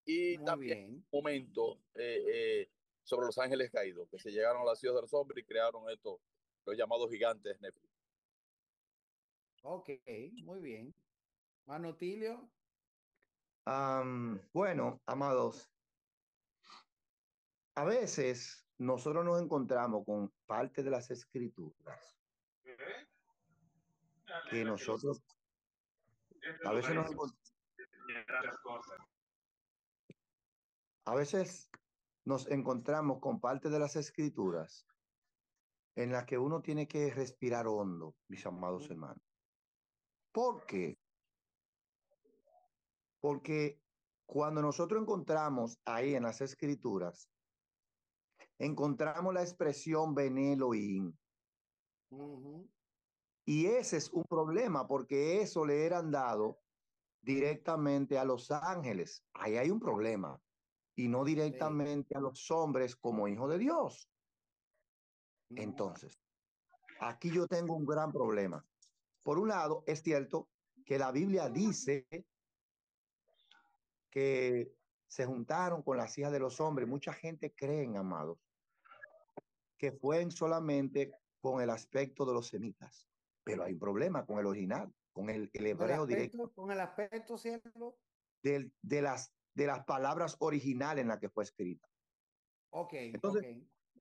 Speaker 8: Y
Speaker 1: muy
Speaker 8: también
Speaker 1: bien.
Speaker 8: un momento sobre los ángeles caídos, que se llegaron a los hijos de los hombres y crearon estos, los llamados gigantes Nephilim.
Speaker 1: Ok, muy bien. Manotilio.
Speaker 9: Bueno, amados, a veces nosotros nos encontramos con parte de las escrituras que nosotros a veces nos encontramos con parte de las escrituras en las que uno tiene que respirar hondo, mis amados hermanos. ¿Por qué? Porque cuando nosotros encontramos ahí en las escrituras, encontramos la expresión Ben Elohim. Y ese es un problema porque eso le eran dado directamente a los ángeles. Ahí hay un problema. Y no directamente a los hombres como hijos de Dios. Entonces, aquí yo tengo un gran problema. Por un lado, es cierto que la Biblia dice que se juntaron con las hijas de los hombres. Mucha gente cree, amados, que fue solamente con el aspecto de los semitas. Pero hay un problema con el original, con el hebreo directo.
Speaker 1: Con el aspecto, ¿cierto?
Speaker 9: De las palabras originales en la que fue escrita.
Speaker 1: Ok,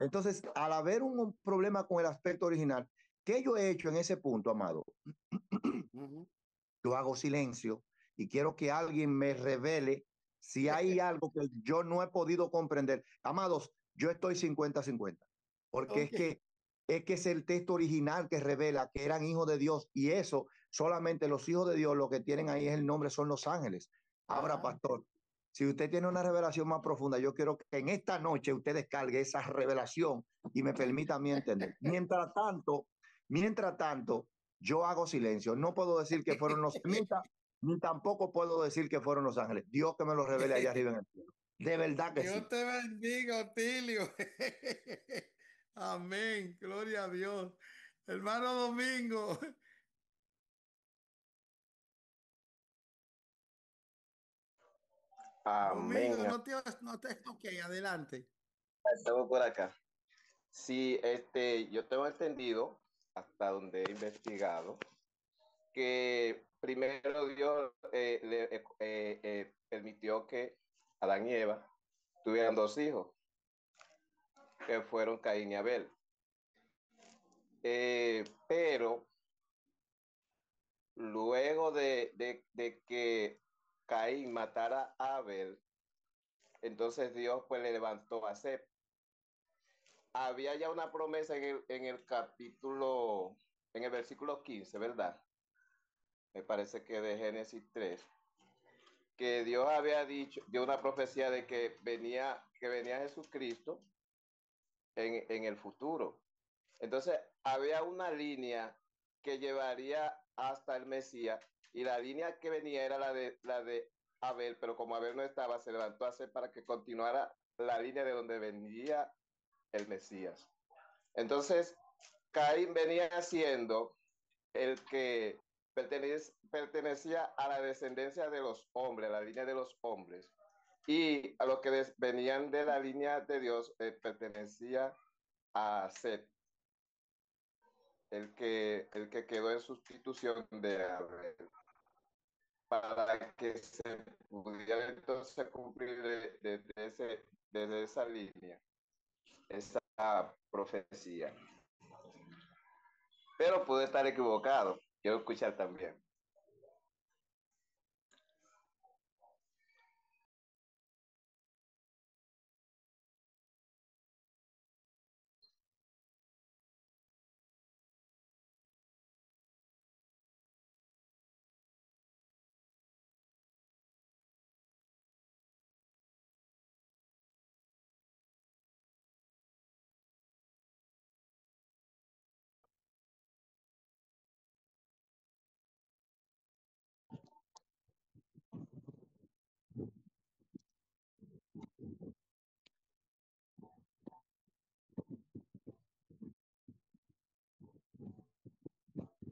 Speaker 9: entonces, al haber un problema con el aspecto original, ¿qué yo he hecho en ese punto, amado? Yo hago silencio y quiero que alguien me revele si hay algo que yo no he podido comprender. Amados, yo estoy 50-50, porque es que es el texto original que revela que eran hijos de Dios, y eso solamente los hijos de Dios lo que tienen ahí es el nombre, son los ángeles. Ahora, pastor, si usted tiene una revelación más profunda, yo quiero que en esta noche usted descargue esa revelación y me permita a mí entender. Mientras tanto, yo hago silencio. No puedo decir que fueron los semitas, ni tampoco puedo decir que fueron los ángeles. Dios que me lo revele allá arriba en el cielo. De verdad que sí.
Speaker 1: Dios te bendiga, Otilio. Amén. Gloria a Dios. Hermano Domingo.
Speaker 7: Amén.
Speaker 1: Domingo, no te, ok, adelante.
Speaker 7: Estamos por acá. Sí, yo tengo entendido, hasta donde he investigado, que primero Dios permitió que Adán y Eva tuvieran 2 hijos, que fueron Caín y Abel. Pero luego de que Caín matara a Abel, entonces Dios pues le levantó a Seth. Había ya una promesa en el capítulo, en el versículo 15, ¿verdad? Me parece que de Génesis 3, que Dios había dicho, dio una profecía de que venía Jesucristo en el futuro. Entonces, había una línea que llevaría hasta el Mesías, y la línea que venía era la de Abel, pero como Abel no estaba, se levantó a hacer para que continuara la línea de donde venía el Mesías. Entonces, Caín venía siendo el que pertenecía a la descendencia de los hombres, a la línea de los hombres, y a los que venían de la línea de Dios pertenecía a Set, el que quedó en sustitución de Abel, para que se pudiera entonces cumplir desde esa línea, esa profecía. Pero pude estar equivocado. Quiero escuchar también.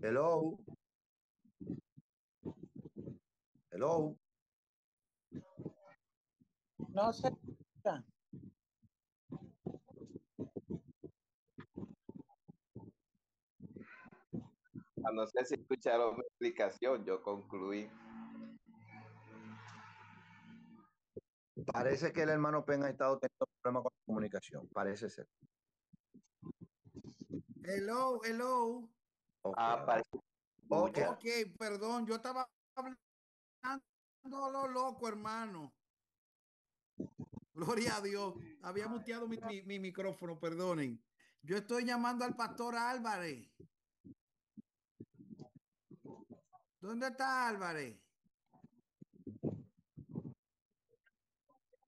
Speaker 9: Hello. Hello.
Speaker 6: No se escucha.
Speaker 7: No sé si escucharon mi explicación, yo concluí.
Speaker 9: Parece que el hermano Penn ha estado teniendo problemas con la comunicación. Parece ser.
Speaker 1: Hello, hello.
Speaker 7: Parece.
Speaker 9: Ok.
Speaker 1: Ok, perdón, yo estaba hablando lo loco, hermano. Gloria a Dios. Había muteado mi micrófono, perdonen. Yo estoy llamando al pastor Álvarez. ¿Dónde está Álvarez?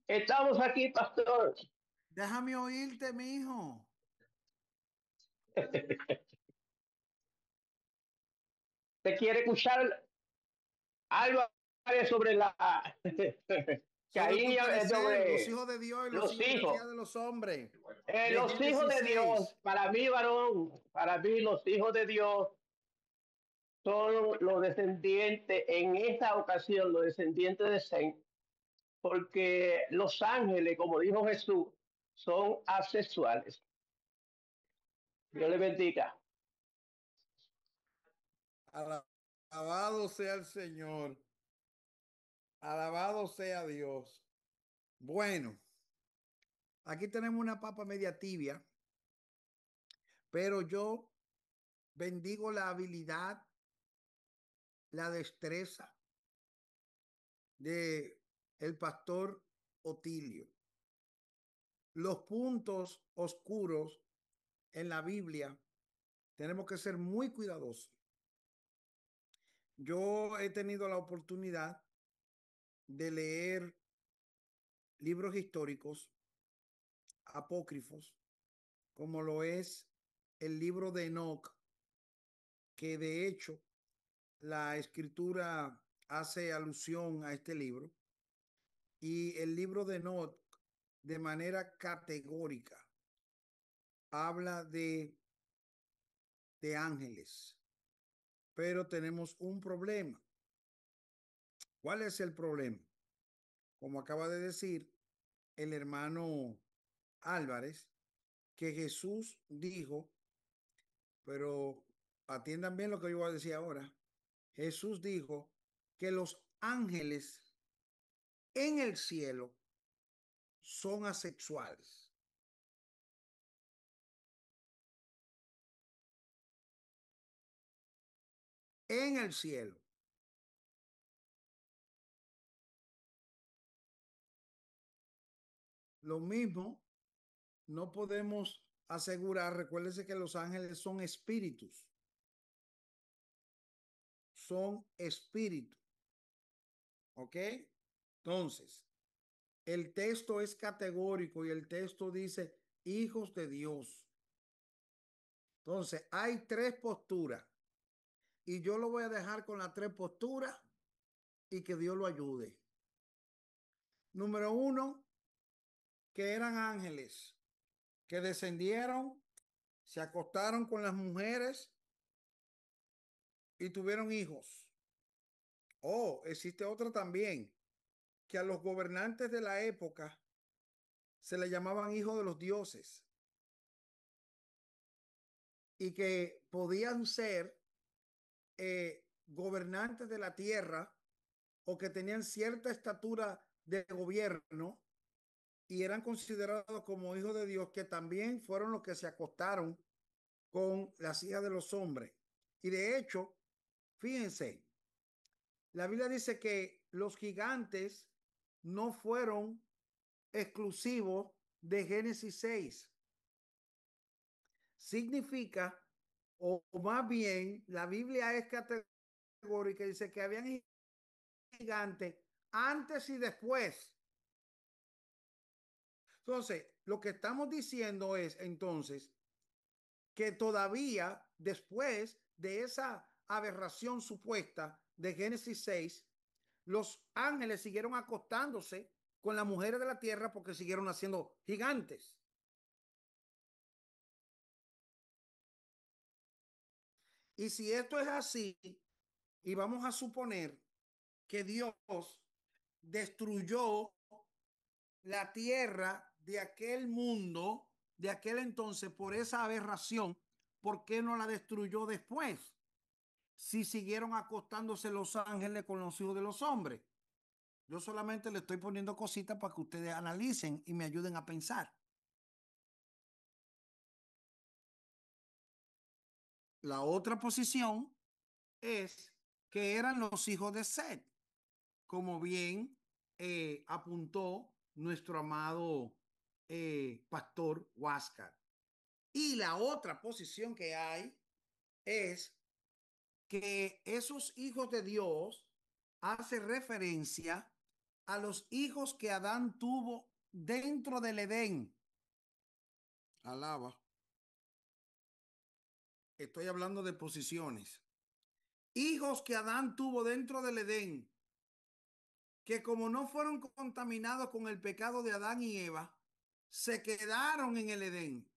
Speaker 10: Estamos aquí, pastor.
Speaker 1: Déjame oírte, mijo.
Speaker 10: ¿Te quiere escuchar algo sobre la
Speaker 1: Sobre tu parecer, los
Speaker 10: sobre
Speaker 1: hijos de Dios y
Speaker 10: los
Speaker 1: las
Speaker 10: hijos?
Speaker 1: hijas de los hombres.
Speaker 10: Los hijos de Dios, para mí, varón, para mí los hijos de Dios son los descendientes, en esta ocasión, los descendientes de Sem, porque los ángeles, como dijo Jesús, son asexuales. Dios le bendiga.
Speaker 1: Alabado sea el Señor. Alabado sea Dios. Bueno, aquí tenemos una papa media tibia, pero yo bendigo la habilidad, la destreza de el pastor Otilio. Los puntos oscuros en la Biblia tenemos que ser muy cuidadosos. Yo he tenido la oportunidad de leer libros históricos apócrifos, como lo es el libro de Enoch, que de hecho la escritura hace alusión a este libro, y el libro de Enoch de manera categórica habla de ángeles, pero tenemos un problema. ¿Cuál es el problema? Como acaba de decir el hermano Álvarez, que Jesús dijo, pero atiendan bien lo que yo voy a decir ahora. Jesús dijo que los ángeles en el cielo son asexuales. En el cielo. Lo mismo, no podemos asegurar, recuérdense que los ángeles son espíritus. Son espíritus. ¿Ok? Entonces, el texto es categórico y el texto dice hijos de Dios. Entonces, hay tres posturas y yo lo voy a dejar con las tres posturas y que Dios lo ayude. Número uno, que eran ángeles que descendieron, se acostaron con las mujeres y tuvieron hijos. Existe otra también, que a los gobernantes de la época se le llamaban hijos de los dioses y que podían ser gobernantes de la tierra o que tenían cierta estatura de gobierno y eran considerados como hijos de Dios, que también fueron los que se acostaron con las hijas de los hombres. Y de hecho, fíjense, la Biblia dice que los gigantes no fueron exclusivos de Génesis 6. Significa, o más bien, la Biblia es categórica, dice que habían gigantes antes y después. Entonces, lo que estamos diciendo es entonces que todavía después de esa aberración supuesta de Génesis 6, los ángeles siguieron acostándose con las mujeres de la tierra porque siguieron haciendo gigantes. Y si esto es así, y vamos a suponer que Dios destruyó la tierra de aquel mundo, de aquel entonces, por esa aberración, ¿por qué no la destruyó después? Si siguieron acostándose los ángeles con los hijos de los hombres. Yo solamente le estoy poniendo cositas para que ustedes analicen y me ayuden a pensar. La otra posición es que eran los hijos de Set, como bien apuntó nuestro amado pastor Huáscar. Y la otra posición que hay es que esos hijos de Dios hace referencia a los hijos que Adán tuvo dentro del Edén. Alaba. Estoy hablando de posiciones. Hijos que Adán tuvo dentro del Edén, que como no fueron contaminados con el pecado de Adán y Eva, se quedaron en el Edén.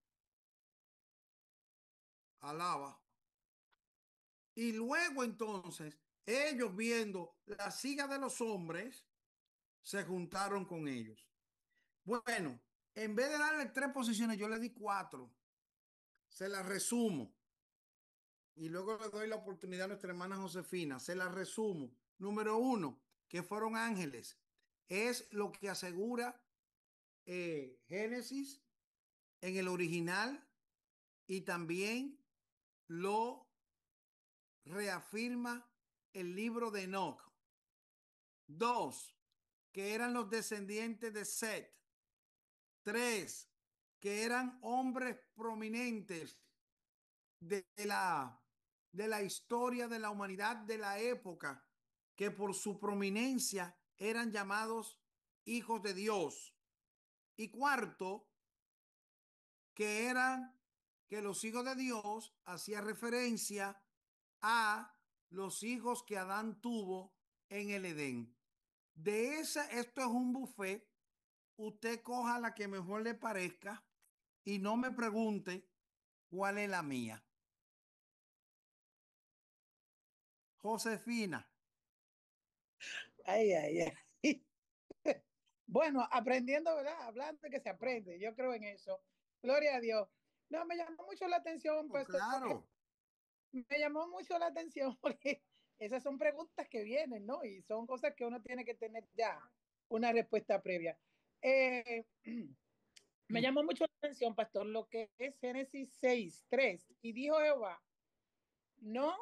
Speaker 1: Alaba. Y luego entonces, ellos viendo la siga de los hombres, se juntaron con ellos. Bueno, en vez de darle 3 posiciones, yo le di 4. Se las resumo. Y luego le doy la oportunidad a nuestra hermana Josefina. Se las resumo. Número 1, que fueron ángeles. Es lo que asegura Génesis en el original y también lo reafirma el libro de Enoch. 2, que eran los descendientes de Set. 3, que eran hombres prominentes de la historia de la humanidad de la época, que por su prominencia eran llamados hijos de Dios. Y 4, que los hijos de Dios hacía referencia a los hijos que Adán tuvo en el Edén. Esto es un buffet. Usted coja la que mejor le parezca y no me pregunte cuál es la mía. Josefina.
Speaker 6: Ay, ay, ay. Bueno, aprendiendo, ¿verdad? Hablando de que se aprende. Yo creo en eso. Gloria a Dios. No, me llamó mucho la atención, pastor.
Speaker 1: Claro.
Speaker 6: Me llamó mucho la atención porque esas son preguntas que vienen, ¿no? Y son cosas que uno tiene que tener ya una respuesta previa. Me llamó mucho la atención, pastor, lo que es Génesis 6:3. Y dijo Jehová, no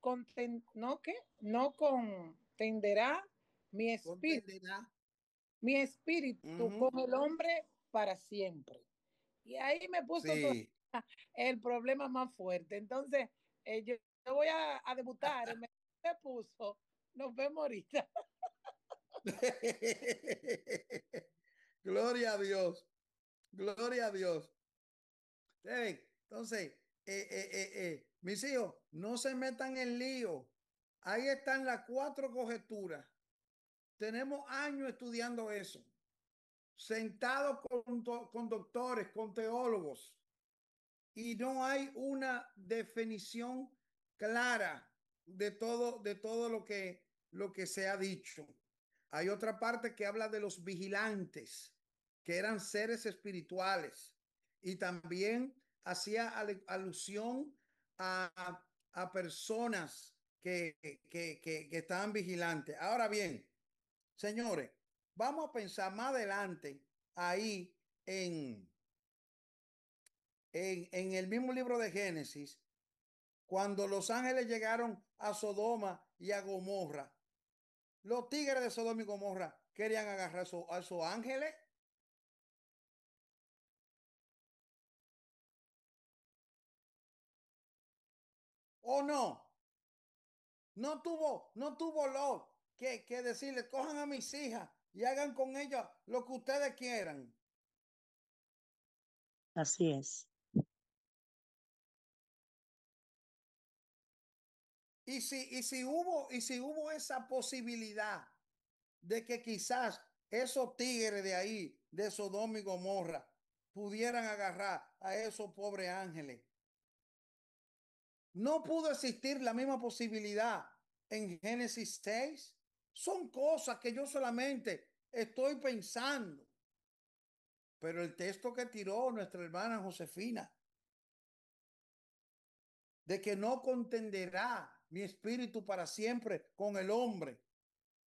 Speaker 6: contenderá mi espíritu con el hombre para siempre. Y ahí me puso
Speaker 1: Sí.
Speaker 6: el problema más fuerte. Entonces, yo voy a debutar. Me puso, nos vemos ahorita.
Speaker 1: Gloria a Dios. Gloria a Dios. Entonces, mis hijos, no se metan en lío. Ahí están las 4 conjeturas. Tenemos años estudiando eso. Sentados con doctores, con teólogos. Y no hay una definición clara de todo lo que se ha dicho. Hay otra parte que habla de los vigilantes, que eran seres espirituales, y también hacía alusión a personas que estaban vigilantes. Ahora bien, señores, vamos a pensar más adelante ahí en el mismo libro de Génesis, cuando los ángeles llegaron a Sodoma y a Gomorra, los tigres de Sodoma y Gomorra querían agarrar a esos ángeles. ¿O no? No tuvo Lot que decirle, cojan a mis hijas y hagan con ellas lo que ustedes quieran.
Speaker 11: Así es.
Speaker 1: Y si hubo esa posibilidad de que quizás esos tigres de ahí, de Sodoma y Gomorra, pudieran agarrar a esos pobres ángeles, No pudo existir la misma posibilidad en Génesis 6. Son cosas que yo solamente estoy pensando. Pero el texto que tiró nuestra hermana Josefina, de que no contenderá mi espíritu para siempre con el hombre,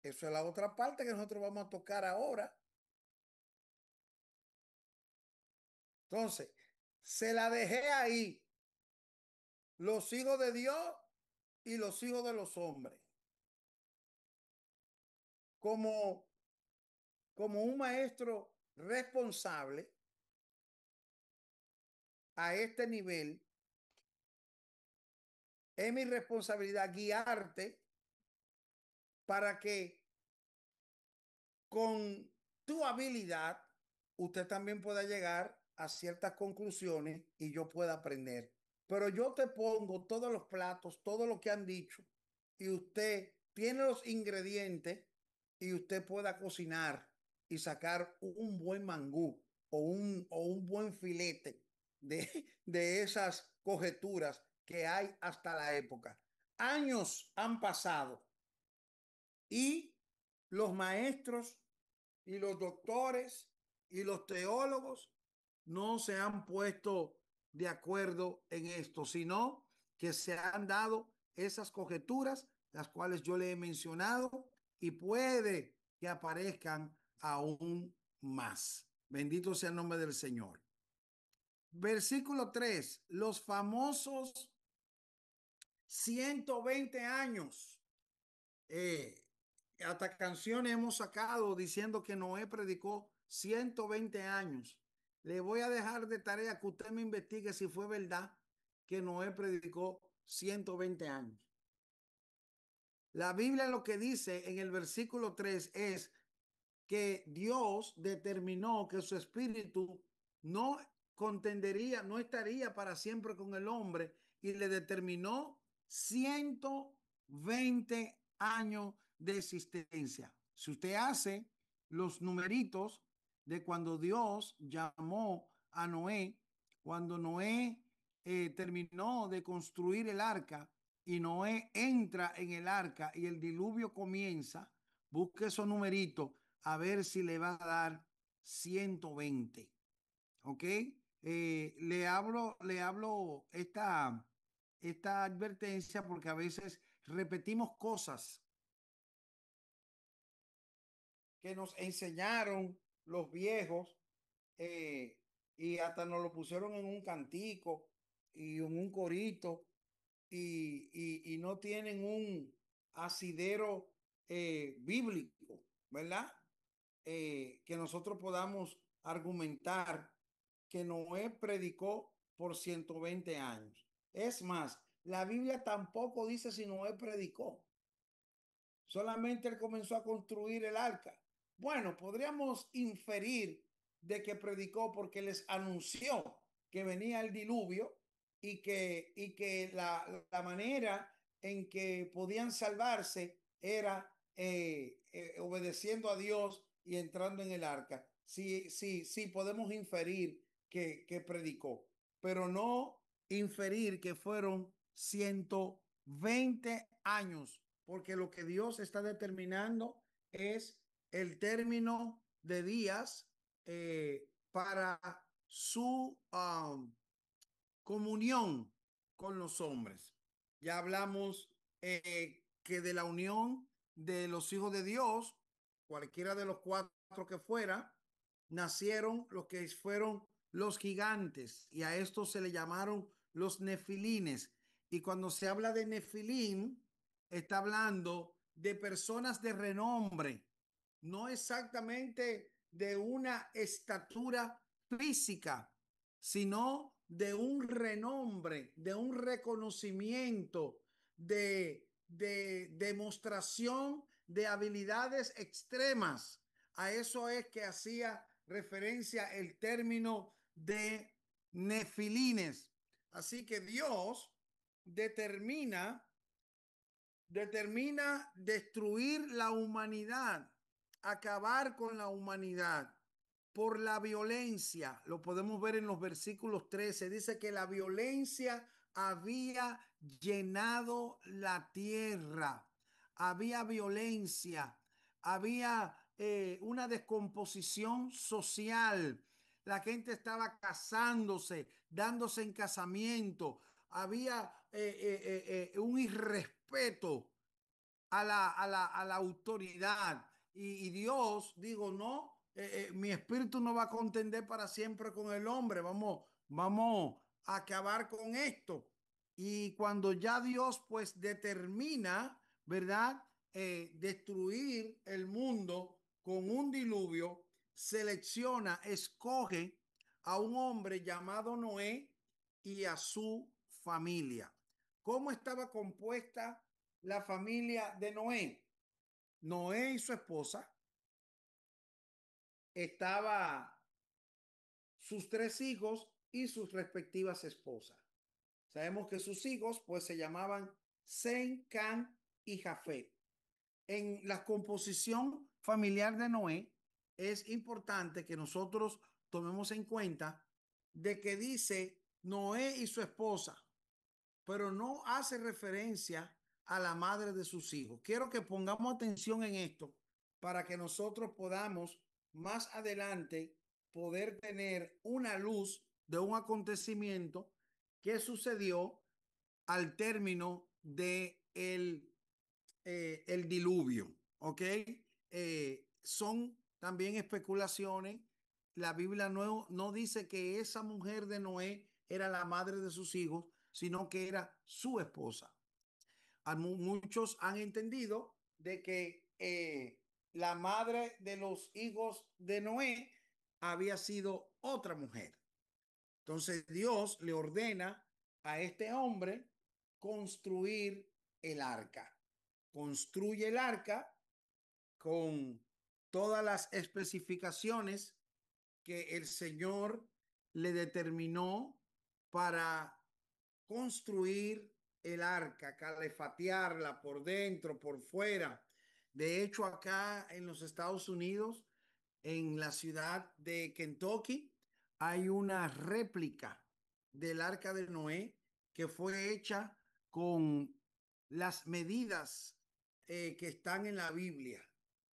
Speaker 1: eso es la otra parte que nosotros vamos a tocar ahora. Entonces, se la dejé ahí. Los hijos de Dios y los hijos de los hombres. Como un maestro responsable a este nivel, es mi responsabilidad guiarte para que con tu habilidad usted también pueda llegar a ciertas conclusiones y yo pueda aprender. Pero yo te pongo todos los platos, todo lo que han dicho, y usted tiene los ingredientes y usted pueda cocinar y sacar un buen mangú o un buen filete de esas conjeturas que hay hasta la época. Años han pasado y los maestros y los doctores y los teólogos no se han puesto de acuerdo en esto, sino que se han dado esas conjeturas, las cuales yo le he mencionado, y puede que aparezcan aún más. Bendito sea el nombre del Señor. Versículo 3, los famosos 120 años. Hasta canciones hemos sacado diciendo que Noé predicó 120 años. Le voy a dejar de tarea que usted me investigue si fue verdad que Noé predicó 120 años. La Biblia lo que dice en el versículo 3 es que Dios determinó que su espíritu no contendería, no estaría para siempre con el hombre, y le determinó 120 años de existencia. Si usted hace los numeritos de cuando Dios llamó a Noé, cuando Noé terminó de construir el arca y Noé entra en el arca y el diluvio comienza, busque esos numeritos a ver si le va a dar 120. ¿Ok? Le hablo esta advertencia porque a veces repetimos cosas que nos enseñaron los viejos, y hasta nos lo pusieron en un cantico y en un corito, y no tienen un asidero bíblico, ¿verdad? Que nosotros podamos argumentar que Noé predicó por 120 años. Es más, la Biblia tampoco dice si Noé predicó. Solamente él comenzó a construir el arca. Bueno, podríamos inferir de que predicó porque les anunció que venía el diluvio y que la manera en que podían salvarse era obedeciendo a Dios y entrando en el arca. Sí, sí, sí, podemos inferir que predicó, pero no inferir que fueron 120 años, porque lo que Dios está determinando es el término de días para su comunión con los hombres. Ya hablamos que de la unión de los hijos de Dios, cualquiera de los cuatro que fuera, nacieron los que fueron los gigantes, y a estos se le llamaron los nefilines. Y cuando se habla de nefilín, está hablando de personas de renombre, no exactamente de una estatura física, sino de un renombre, de un reconocimiento, de demostración de habilidades extremas. A eso es que hacía referencia el término de nefilines. Así que Dios determina destruir la humanidad, acabar con la humanidad por la violencia. Lo podemos ver en los versículos 13. Dice que la violencia había llenado la tierra, había violencia, había una descomposición social. La gente estaba casándose, dándose en casamiento. Había un irrespeto a la autoridad. Y Dios, digo, no, mi espíritu no va a contender para siempre con el hombre. Vamos a acabar con esto. Y cuando ya Dios pues determina, ¿verdad? Destruir el mundo con un diluvio, selecciona, escoge a un hombre llamado Noé y a su familia. ¿Cómo estaba compuesta la familia de Noé? Noé y su esposa, estaba sus 3 hijos y sus respectivas esposas. Sabemos que sus hijos pues se llamaban Sem, Can y Jafet. En la composición familiar de Noé es importante que nosotros tomemos en cuenta de que dice Noé y su esposa, pero no hace referencia a la madre de sus hijos. Quiero que pongamos atención en esto para que nosotros podamos más adelante poder tener una luz de un acontecimiento que sucedió al término de el diluvio. ¿Ok? Son también especulaciones. La Biblia no dice que esa mujer de Noé era la madre de sus hijos, sino que era su esposa. Muchos han entendido de que la madre de los hijos de Noé había sido otra mujer. Entonces Dios le ordena a este hombre construir el arca. Construye el arca con todas las especificaciones que el Señor le determinó para construir el arca, calefatearla por dentro, por fuera. De hecho, acá en los Estados Unidos, en la ciudad de Kentucky, hay una réplica del arca de Noé que fue hecha con las medidas que están en la Biblia.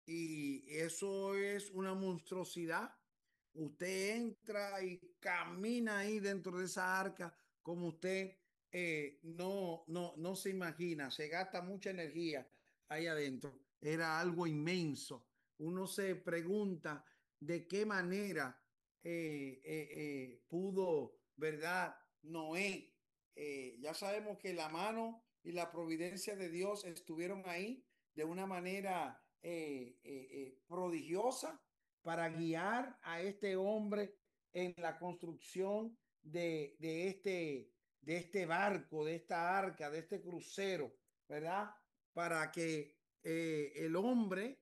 Speaker 1: Y eso es una monstruosidad. Usted entra y camina ahí dentro de esa arca como usted no se imagina. Se gasta mucha energía ahí adentro. Era algo inmenso. Uno se pregunta de qué manera pudo, ¿verdad? Noé. Ya sabemos que la mano y la providencia de Dios estuvieron ahí de una manera prodigiosa para guiar a este hombre en la construcción de este barco, de esta arca, de este crucero, ¿verdad? Para que el hombre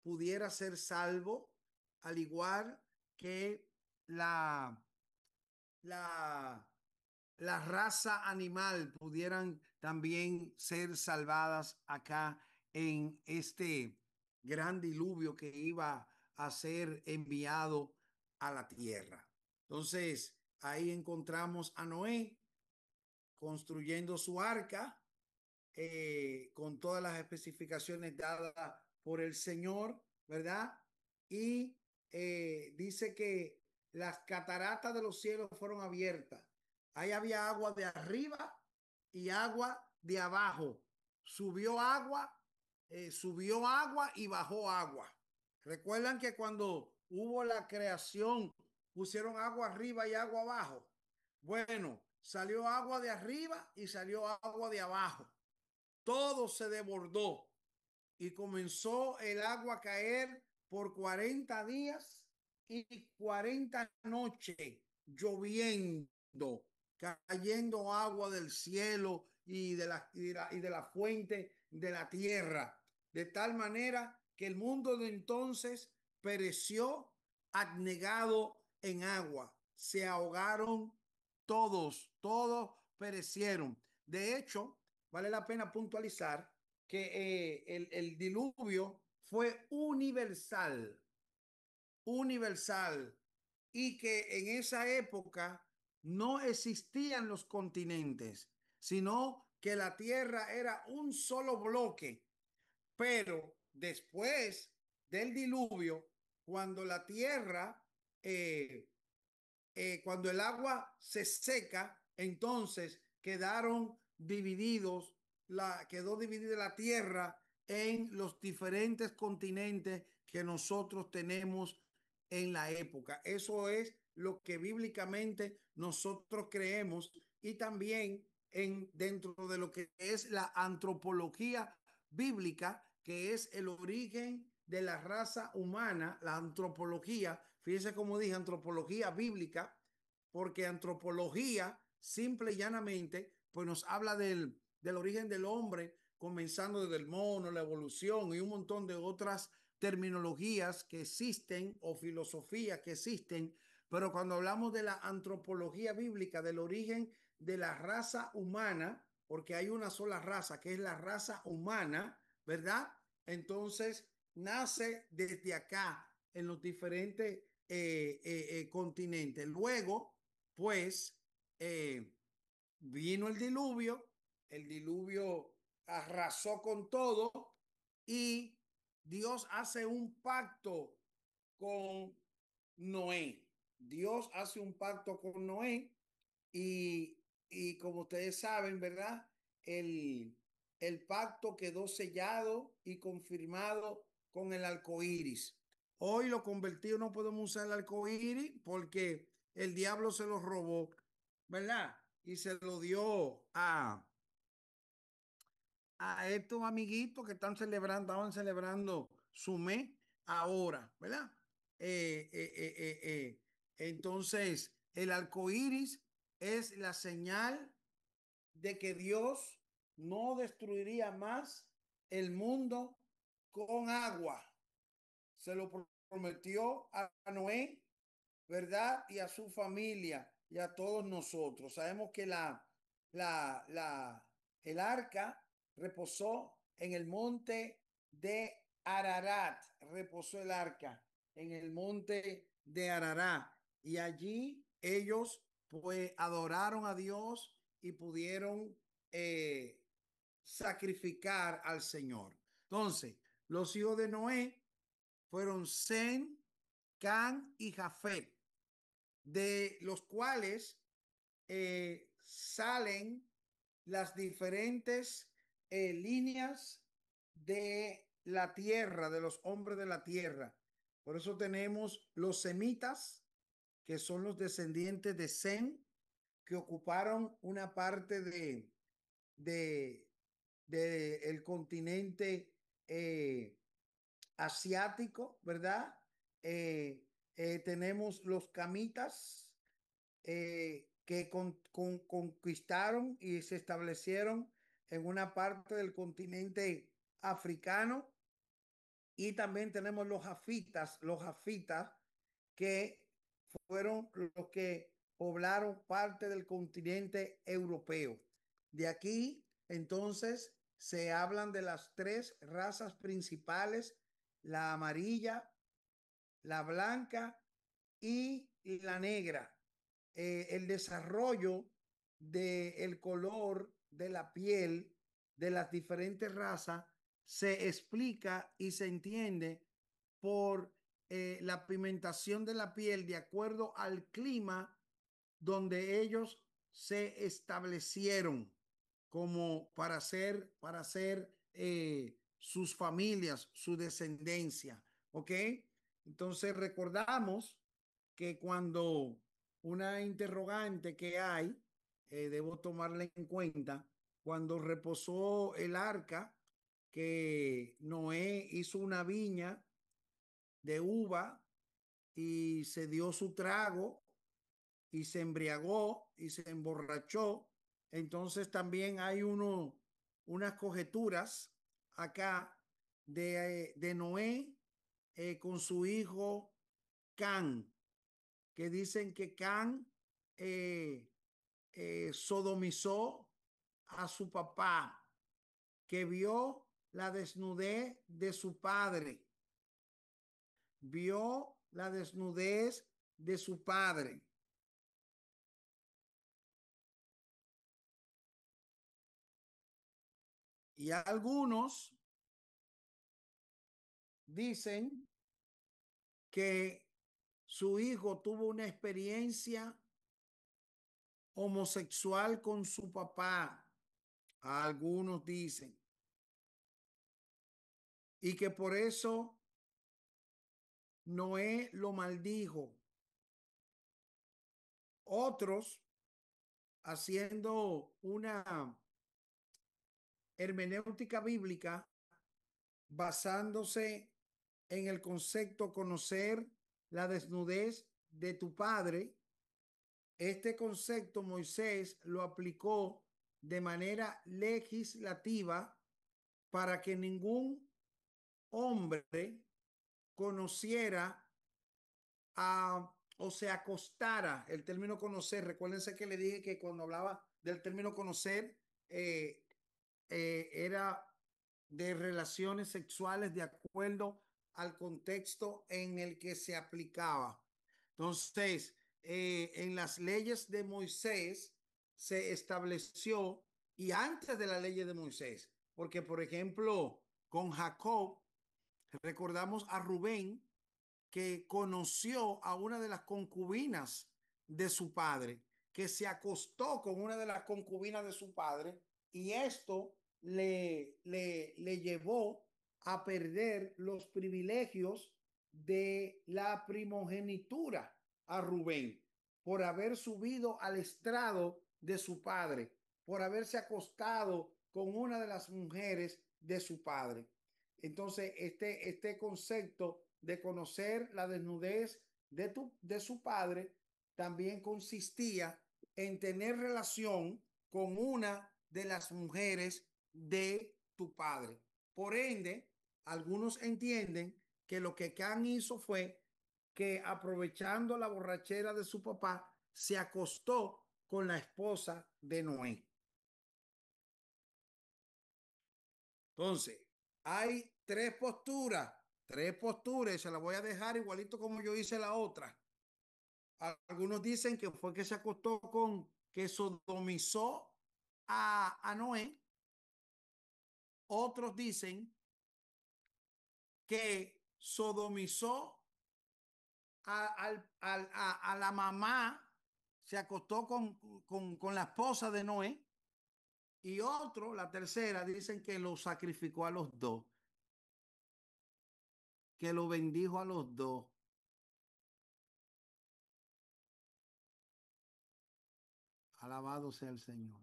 Speaker 1: pudiera ser salvo, al igual que la, la, la raza animal pudieran también ser salvadas acá en este gran diluvio que iba a ser enviado a la tierra. Entonces, ahí encontramos a Noé construyendo su arca con todas las especificaciones dadas por el Señor, ¿verdad? Y dice que las cataratas de los cielos fueron abiertas. Ahí había agua de arriba y agua de abajo. Subió agua y bajó agua. Recuerdan que cuando hubo la creación pusieron agua arriba y agua abajo. Bueno, salió agua de arriba y salió agua de abajo. Todo se desbordó y comenzó el agua a caer por 40 días y 40 noches, lloviendo, cayendo agua del cielo y de la fuente de la tierra, de tal manera que el mundo de entonces pereció abnegado en agua. Se ahogaron todos perecieron. De hecho, vale la pena puntualizar que el diluvio fue universal, y que en esa época no existían los continentes, sino que la tierra era un solo bloque. Pero después del diluvio, cuando la tierra, cuando el agua se seca, entonces quedó dividida la tierra en los diferentes continentes que nosotros tenemos en la época. Eso es lo que bíblicamente nosotros creemos, y también dentro de lo que es la antropología bíblica, que es el origen de la raza humana. La antropología, fíjese cómo dije antropología bíblica, porque antropología simple y llanamente pues nos habla del origen del hombre, comenzando desde el mono, la evolución y un montón de otras terminologías que existen o filosofías que existen. Pero cuando hablamos de la antropología bíblica, del origen de la raza humana, porque hay una sola raza que es la raza humana, ¿verdad? Entonces nace desde acá en los diferentes continentes. Luego, pues, vino el diluvio arrasó con todo, y Dios hace un pacto con Noé. Dios hace un pacto con Noé, y, y como ustedes saben, ¿verdad? El, el pacto quedó sellado y confirmado con el arco iris. Hoy lo convertido no podemos usar el arco iris porque el diablo se lo robó, ¿verdad? Y se lo dio a estos amiguitos que estaban celebrando su mes ahora, ¿verdad? Eh, eh, eh, eh, eh. Entonces, el arco iris es la señal de que Dios no destruiría más el mundo con agua. Se lo prometió a Noé, ¿verdad? Y a su familia y a todos nosotros. Sabemos que la, la, el arca reposó en el monte de Ararat, reposó el arca en el monte de Ararat, y allí ellos pues adoraron a Dios y pudieron eh, sacrificar al Señor. Entonces, los hijos de Noé fueron Sem, Can y Jafet, de los cuales salen las diferentes líneas de la tierra, de los hombres de la tierra. Por eso tenemos los semitas, que son los descendientes de Sem, que ocuparon una parte de, el continente asiático, ¿verdad? Tenemos los camitas, que conquistaron y se establecieron en una parte del continente africano. Y también tenemos los jafitas, que fueron los que poblaron parte del continente europeo. De aquí, entonces, se hablan de las tres razas principales: la amarilla, la blanca y la negra. El desarrollo del color de la piel de las diferentes razas se explica y se entiende por la pigmentación de la piel de acuerdo al clima donde ellos se establecieron, como para hacer sus familias, su descendencia. ¿Ok? Entonces recordamos que cuando una interrogante que hay, debo tomarla en cuenta, cuando reposó el arca, que Noé hizo una viña de uva y se dio su trago y se embriagó y se emborrachó. Entonces también hay unas conjeturas acá de Noé con su hijo Can, que dicen que Can sodomizó a su papá, que vio la desnudez de su padre, vio la desnudez de su padre, Y algunos dicen que su hijo tuvo una experiencia homosexual con su papá. Algunos dicen. Y que por eso Noé lo maldijo. Otros, haciendo una hermenéutica bíblica, basándose en el concepto conocer la desnudez de tu padre, este concepto Moisés lo aplicó de manera legislativa para que ningún hombre conociera o se acostara. El término conocer, recuérdense que le dije que cuando hablaba del término conocer, era de relaciones sexuales de acuerdo al contexto en el que se aplicaba. Entonces, en las leyes de Moisés se estableció, y antes de la ley de Moisés, porque por ejemplo, con Jacob, recordamos a Rubén, que conoció a una de las concubinas de su padre, que se acostó con una de las concubinas de su padre, y esto le llevó a perder los privilegios de la primogenitura a Rubén, por haber subido al estrado de su padre, por haberse acostado con una de las mujeres de su padre. Entonces, este concepto de conocer la desnudez de su padre también consistía en tener relación con una de las mujeres de tu padre. Por ende, algunos entienden que lo que Can hizo fue que, aprovechando la borrachera de su papá, se acostó con la esposa de Noé. Entonces, hay tres posturas, y se las voy a dejar igualito como yo hice la otra. Algunos dicen que fue que se acostó que sodomizó a Noé. Otros dicen que sodomizó a la mamá, se acostó con la esposa de Noé. Y otro, la tercera, dicen que lo sacrificó a los dos, que lo bendijo a los dos. Alabado sea el Señor.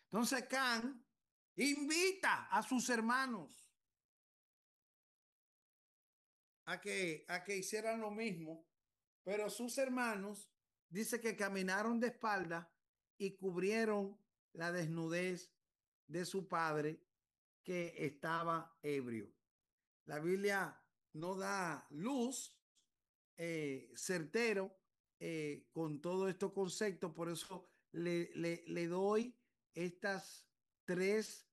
Speaker 1: Entonces Can invita a sus hermanos a que hicieran lo mismo, pero sus hermanos dice que caminaron de espalda y cubrieron la desnudez de su padre, que estaba ebrio. La Biblia no da luz certero con todo estos conceptos, por eso le doy estas tres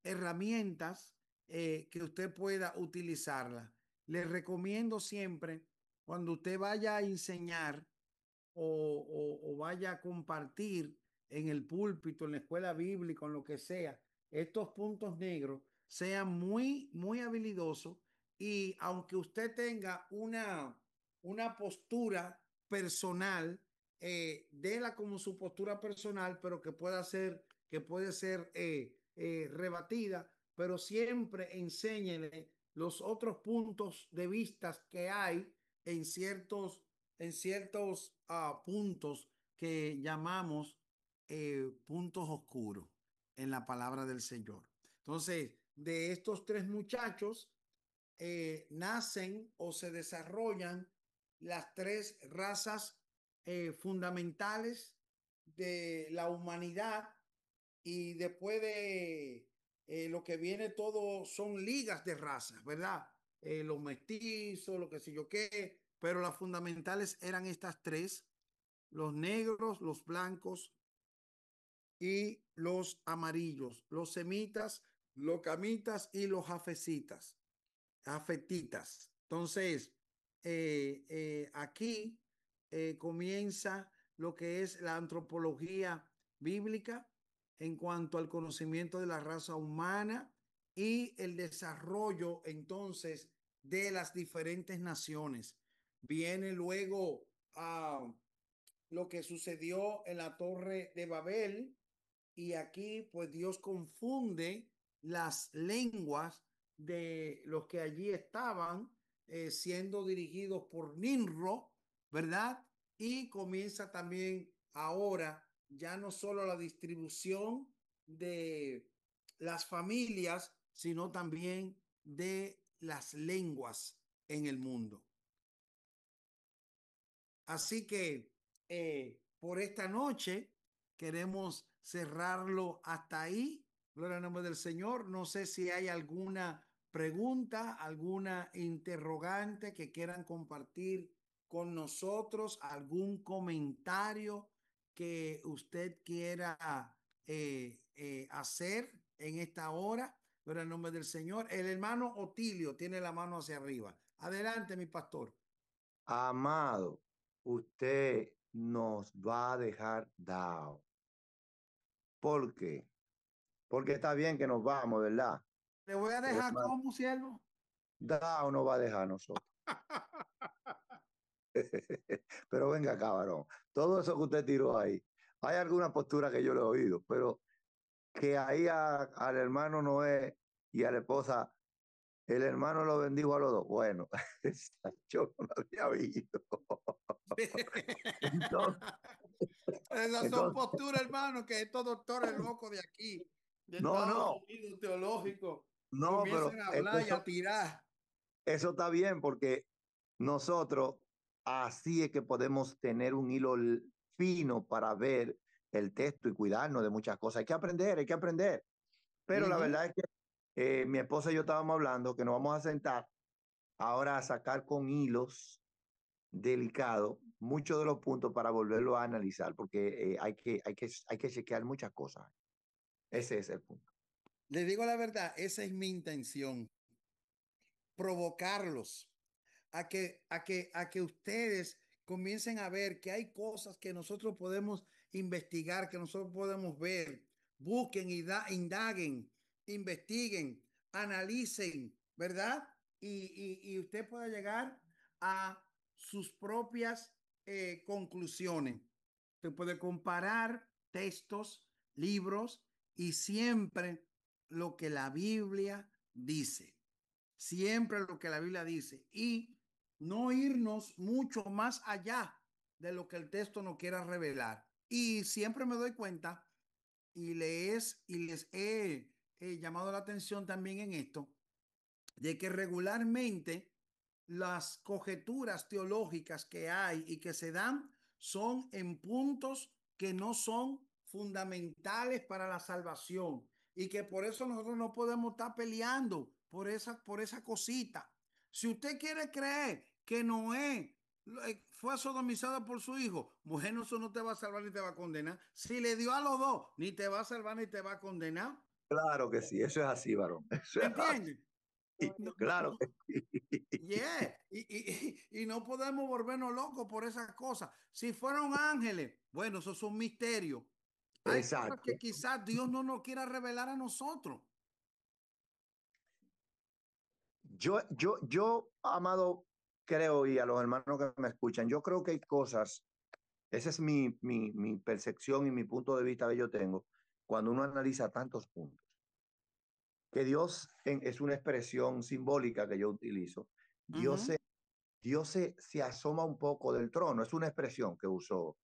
Speaker 1: herramientas que usted pueda utilizarla. Le recomiendo siempre, cuando usted vaya a enseñar o vaya a compartir en el púlpito, en la escuela bíblica, en lo que sea, estos puntos negros, sean muy habilidosos, y aunque usted tenga una postura personal, déla como su postura personal, pero que puede ser rebatida, pero siempre enséñele los otros puntos de vista que hay en ciertos puntos que llamamos puntos oscuros en la palabra del Señor. Entonces, de estos tres muchachos nacen o se desarrollan las tres razas fundamentales de la humanidad, y después de lo que viene todo son ligas de razas, ¿verdad? Los mestizos, lo que sé yo qué, pero las fundamentales eran estas tres: los negros, los blancos y los amarillos, los semitas, los camitas y los jafetitas. Entonces, aquí comienza lo que es la antropología bíblica, en cuanto al conocimiento de la raza humana y el desarrollo entonces de las diferentes naciones. Viene luego lo que sucedió en la Torre de Babel, y aquí pues Dios confunde las lenguas de los que allí estaban, siendo dirigidos por Nimrod, ¿verdad? Y comienza también ahora ya no solo la distribución de las familias, sino también de las lenguas en el mundo. Así que por esta noche queremos cerrarlo hasta ahí. Gloria al nombre del Señor. No sé si hay alguna pregunta, alguna interrogante que quieran compartir con nosotros, algún comentario que usted quiera hacer en esta hora. Gloria al nombre del Señor. El hermano Otilio tiene la mano hacia arriba. Adelante, mi pastor.
Speaker 9: Amado, usted nos va a dejar dado. ¿Por qué? Porque está bien que nos vamos, ¿verdad?
Speaker 1: Le voy a dejar como siervo.
Speaker 9: Dado nos va a dejar a nosotros. Pero venga acá, varón. Todo eso que usted tiró ahí, hay alguna postura que yo le he oído, pero que ahí al hermano Noé y a la esposa, el hermano lo bendijo a los dos. Bueno, yo no lo había visto.
Speaker 1: Esas son posturas, hermano, que estos doctores locos de aquí, de Estados Unidos, teológicos, comienzan a hablar y a tirar.
Speaker 9: Eso está bien, porque nosotros así es que podemos tener un hilo fino para ver el texto y cuidarnos de muchas cosas. Hay que aprender, hay que aprender. Pero la verdad es que mi esposa y yo estábamos hablando que nos vamos a sentar ahora a sacar con hilos delicados muchos de los puntos para volverlo a analizar, porque hay que chequear muchas cosas. Ese es el punto.
Speaker 1: Le digo la verdad, esa es mi intención. Provocarlos a que ustedes comiencen a ver que hay cosas que nosotros podemos investigar, que nosotros podemos ver. Busquen, indaguen, investiguen, analicen, ¿verdad? Y usted pueda llegar a sus propias conclusiones. Usted puede comparar textos, libros, y siempre lo que la Biblia dice. Siempre lo que la Biblia dice, y no irnos mucho más allá de lo que el texto nos quiera revelar. Y siempre me doy cuenta y les he llamado la atención también en esto, de que regularmente las conjeturas teológicas que hay y que se dan son en puntos que no son fundamentales para la salvación, y que por eso nosotros no podemos estar peleando por esa cosita. Si usted quiere creer que Noé fue sodomizado por su hijo, bueno, eso no te va a salvar ni te va a condenar. Si le dio a los dos, ni te va a salvar ni te va a condenar.
Speaker 9: Claro que sí, eso es así, varón.
Speaker 1: ¿Me entiendes?
Speaker 9: Claro que sí.
Speaker 1: Yeah. Y no podemos volvernos locos por esas cosas. Si fueron ángeles, bueno, eso es un misterio. Hay cosas que quizás Dios no nos quiera revelar a nosotros.
Speaker 9: Yo, amado, creo, y a los hermanos que me escuchan, yo creo que hay cosas, esa es mi percepción y mi punto de vista que yo tengo, cuando uno analiza tantos puntos. Que Dios es una expresión simbólica que yo utilizo. Dios se asoma un poco del trono, es una expresión que uso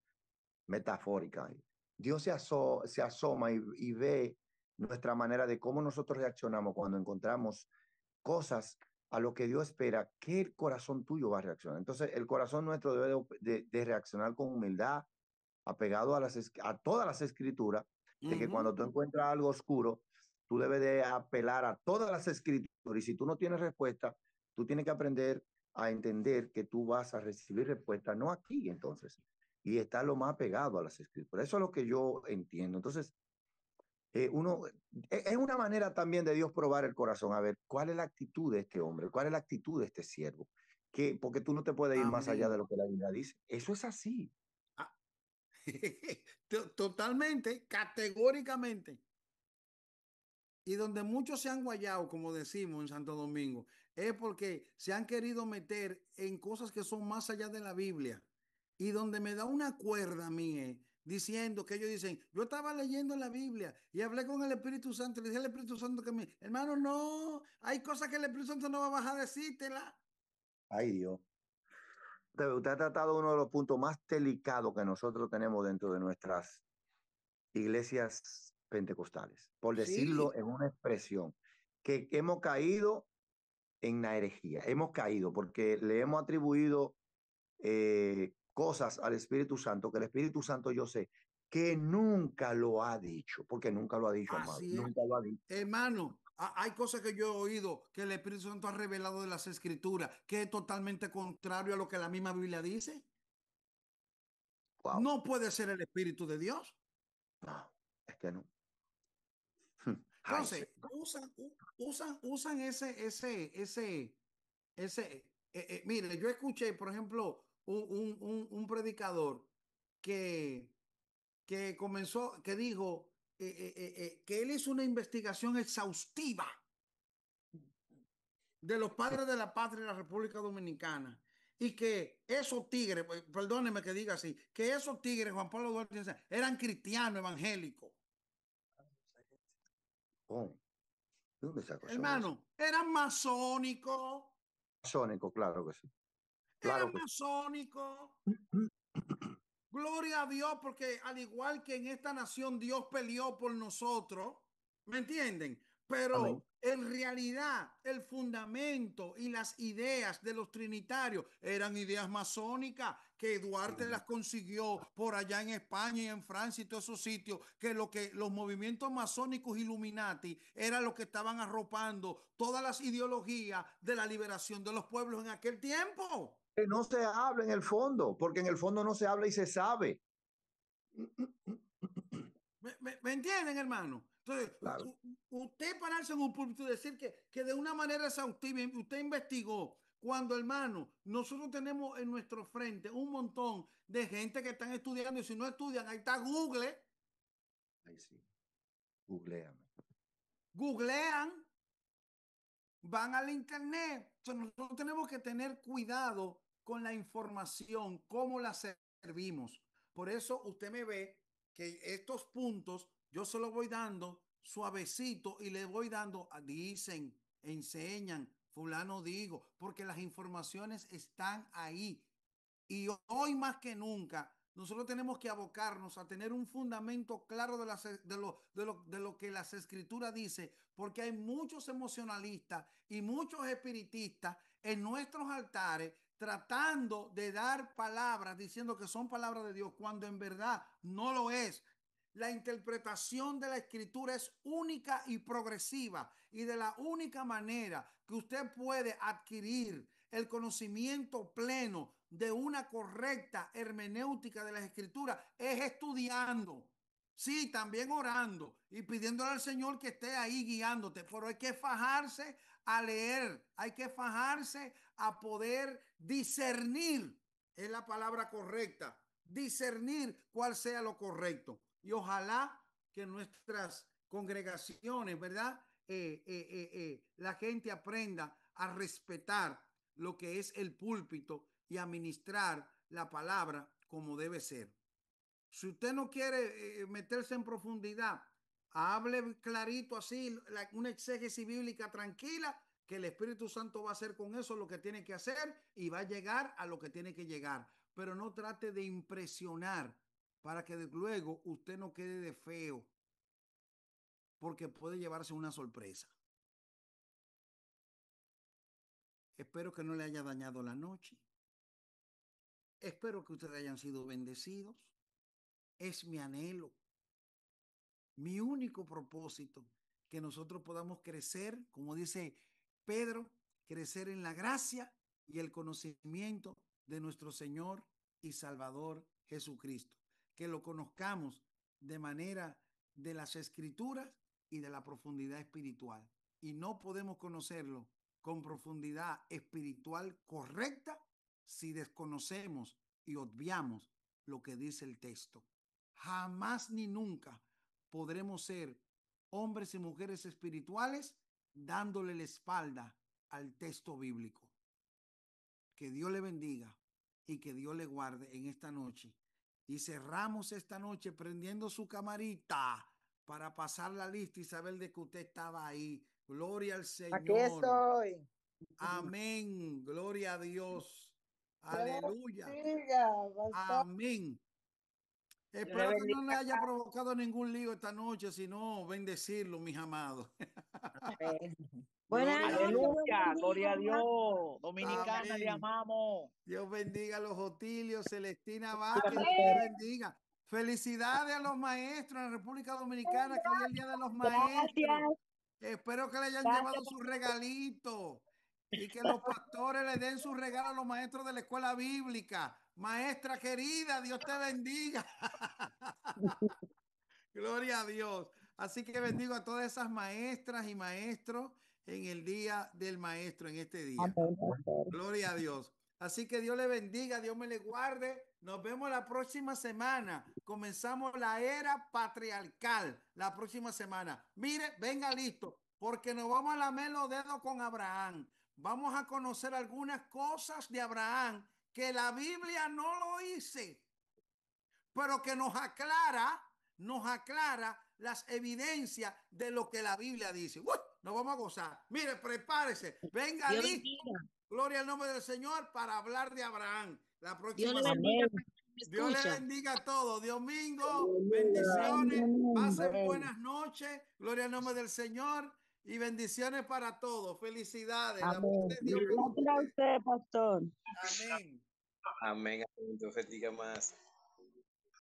Speaker 9: metafórica. Dios se asoma y ve nuestra manera de cómo nosotros reaccionamos cuando encontramos cosas a lo que Dios espera, que el corazón tuyo va a reaccionar. Entonces, el corazón nuestro debe de reaccionar con humildad, apegado a todas las escrituras, de que cuando tú encuentras algo oscuro, tú debes de apelar a todas las escrituras, y si tú no tienes respuesta, tú tienes que aprender a entender que tú vas a recibir respuesta, no aquí entonces, y estar lo más pegado a las escrituras. Eso es lo que yo entiendo. Entonces, es una manera también de Dios probar el corazón, a ver cuál es la actitud de este hombre, cuál es la actitud de este siervo, porque tú no te puedes ir más allá de lo que la Biblia dice. Eso es así.
Speaker 1: Totalmente, categóricamente. Y donde muchos se han guayado, como decimos en Santo Domingo, es porque se han querido meter en cosas que son más allá de la Biblia. Y donde me da una cuerda a mí, diciendo que ellos dicen, yo estaba leyendo la Biblia y hablé con el Espíritu Santo, le dije al Espíritu Santo que me, hermano, no, hay cosas que el Espíritu Santo no va a bajar a decírtela.
Speaker 9: Ay, Dios. Usted ha tratado uno de los puntos más delicados que nosotros tenemos dentro de nuestras iglesias pentecostales, por decirlo
Speaker 1: Sí.
Speaker 9: en una expresión, que hemos caído en la herejía, hemos caído porque le hemos atribuido cosas al Espíritu Santo, que el Espíritu Santo yo sé que nunca lo ha dicho, porque nunca lo ha dicho, amado,
Speaker 1: Así es.
Speaker 9: nunca lo ha dicho.
Speaker 1: Hermano, hay cosas que yo he oído que el Espíritu Santo ha revelado de las Escrituras, que es totalmente contrario a lo que la misma Biblia dice.
Speaker 9: Wow.
Speaker 1: No puede ser el Espíritu de Dios.
Speaker 9: No, es que no.
Speaker 1: Entonces, usan mire, yo escuché, por ejemplo, un predicador que, que dijo que él hizo una investigación exhaustiva de los padres de la patria de la República Dominicana y que esos tigres, perdónenme que diga así, que esos tigres, Juan Pablo Duarte, eran cristianos evangélicos.
Speaker 9: Oh, ¿dónde sacó
Speaker 1: Hermano, eran masónicos.
Speaker 9: Masónico, claro que sí.
Speaker 1: Eran masónicos. Gloria a Dios, porque al igual que en esta nación Dios peleó por nosotros, ¿me entienden? Pero en realidad el fundamento y las ideas de los trinitarios eran ideas masónicas que Duarte las consiguió por allá en España y en Francia y todos esos sitios, que los movimientos masónicos Illuminati era lo que estaban arropando todas las ideologías de la liberación de los pueblos en aquel tiempo.
Speaker 9: Que no se habla en el fondo, porque en el fondo no se habla y se sabe.
Speaker 1: ¿Me entienden, hermano? Entonces,
Speaker 9: claro.
Speaker 1: Usted pararse en un púlpito y decir que de una manera exhaustiva usted investigó, cuando, hermano, nosotros tenemos en nuestro frente un montón de gente que están estudiando y si no estudian, ahí está Google.
Speaker 9: Ahí sí. Googleame.
Speaker 1: Googlean, van al internet. Entonces, nosotros tenemos que tener cuidado con la información, cómo la servimos. Por eso usted me ve que estos puntos yo se los voy dando suavecito y le voy dando, dicen, enseñan, fulano digo, porque las informaciones están ahí. Y hoy más que nunca, nosotros tenemos que abocarnos a tener un fundamento claro de lo que las escrituras dice, porque hay muchos emocionalistas y muchos espiritistas en nuestros altares tratando de dar palabras, diciendo que son palabras de Dios, cuando en verdad no lo es. La interpretación de la escritura es única y progresiva, y de la única manera que usted puede adquirir el conocimiento pleno de una correcta hermenéutica de las escrituras es estudiando. Sí, también orando y pidiéndole al Señor que esté ahí guiándote, pero hay que fajarse a leer, hay que fajarse a poder discernir, es la palabra correcta, discernir cuál sea lo correcto. Y ojalá que nuestras congregaciones, ¿verdad? La gente aprenda a respetar lo que es el púlpito y a ministrar la palabra como debe ser. Si usted no quiere meterse en profundidad, hable clarito así, una exégesis bíblica tranquila, que el Espíritu Santo va a hacer con eso lo que tiene que hacer y va a llegar a lo que tiene que llegar. Pero no trate de impresionar para que luego usted no quede de feo, porque puede llevarse una sorpresa. Espero que no le haya dañado la noche. Espero que ustedes hayan sido bendecidos. Es mi anhelo, mi único propósito, que nosotros podamos crecer, como dice Pedro, crecer en la gracia y el conocimiento de nuestro Señor y Salvador Jesucristo. Que lo conozcamos de manera de las Escrituras y de la profundidad espiritual. Y no podemos conocerlo con profundidad espiritual correcta si desconocemos y obviamos lo que dice el texto. jamás ni nunca podremos ser hombres y mujeres espirituales dándole la espalda al texto bíblico. Que Dios le bendiga y que Dios le guarde en esta noche. Y cerramos esta noche prendiendo su camarita para pasar la lista y saber de que usted estaba ahí. Gloria al Señor.
Speaker 2: Aquí estoy.
Speaker 1: Amén. Gloria a Dios.
Speaker 2: Dios le
Speaker 1: Aleluya.
Speaker 2: bendiga, pastor.
Speaker 1: Amén.
Speaker 2: Dios le
Speaker 1: Espero que no le
Speaker 2: bendiga.
Speaker 1: haya provocado ningún lío esta noche, sino bendecirlo, mis amados.
Speaker 3: Buenas noches,
Speaker 11: Aleluya, gloria a
Speaker 3: bendiga.
Speaker 11: Dios. Dominicana, le
Speaker 1: Amén.
Speaker 11: amamos.
Speaker 1: Dios bendiga a los Otilios, Celestina Vázquez, Dios te bendiga. Felicidades a los maestros en la República Dominicana, que hoy es el Día de los Maestros.
Speaker 3: Gracias.
Speaker 1: Espero que le hayan
Speaker 3: Gracias.
Speaker 1: llevado su regalito y que los pastores le den su regalo a los maestros de la escuela bíblica. Maestra querida, Dios te bendiga. Gloria a Dios. Así que bendigo a todas esas maestras y maestros en el Día del Maestro, en este día. Gloria a Dios. Así que Dios le bendiga, Dios me le guarde. Nos vemos la próxima semana. Comenzamos la era patriarcal la próxima semana. Mire, venga listo, porque nos vamos a lamer los dedos con Abraham. Vamos a conocer algunas cosas de Abraham que la Biblia no lo dice, pero que nos aclara las evidencias de lo que la Biblia dice. ¡Uy! Nos vamos a gozar. Mire, prepárese. Venga
Speaker 3: Dios
Speaker 1: listo.
Speaker 3: bendiga.
Speaker 1: Gloria al nombre del Señor para hablar de Abraham la
Speaker 3: Dios
Speaker 1: próxima
Speaker 3: le
Speaker 1: semana.
Speaker 3: bendiga.
Speaker 1: Dios le
Speaker 3: Escucha.
Speaker 1: bendiga a todos. Domingo, bendiciones. Pasen buenas noches. Gloria al nombre del Señor y bendiciones para todos. Felicidades. La paz de Dios con
Speaker 12: Gracias a
Speaker 1: ustedes.
Speaker 12: usted, pastor.
Speaker 1: Amén.
Speaker 7: Amén. Dios bendiga más.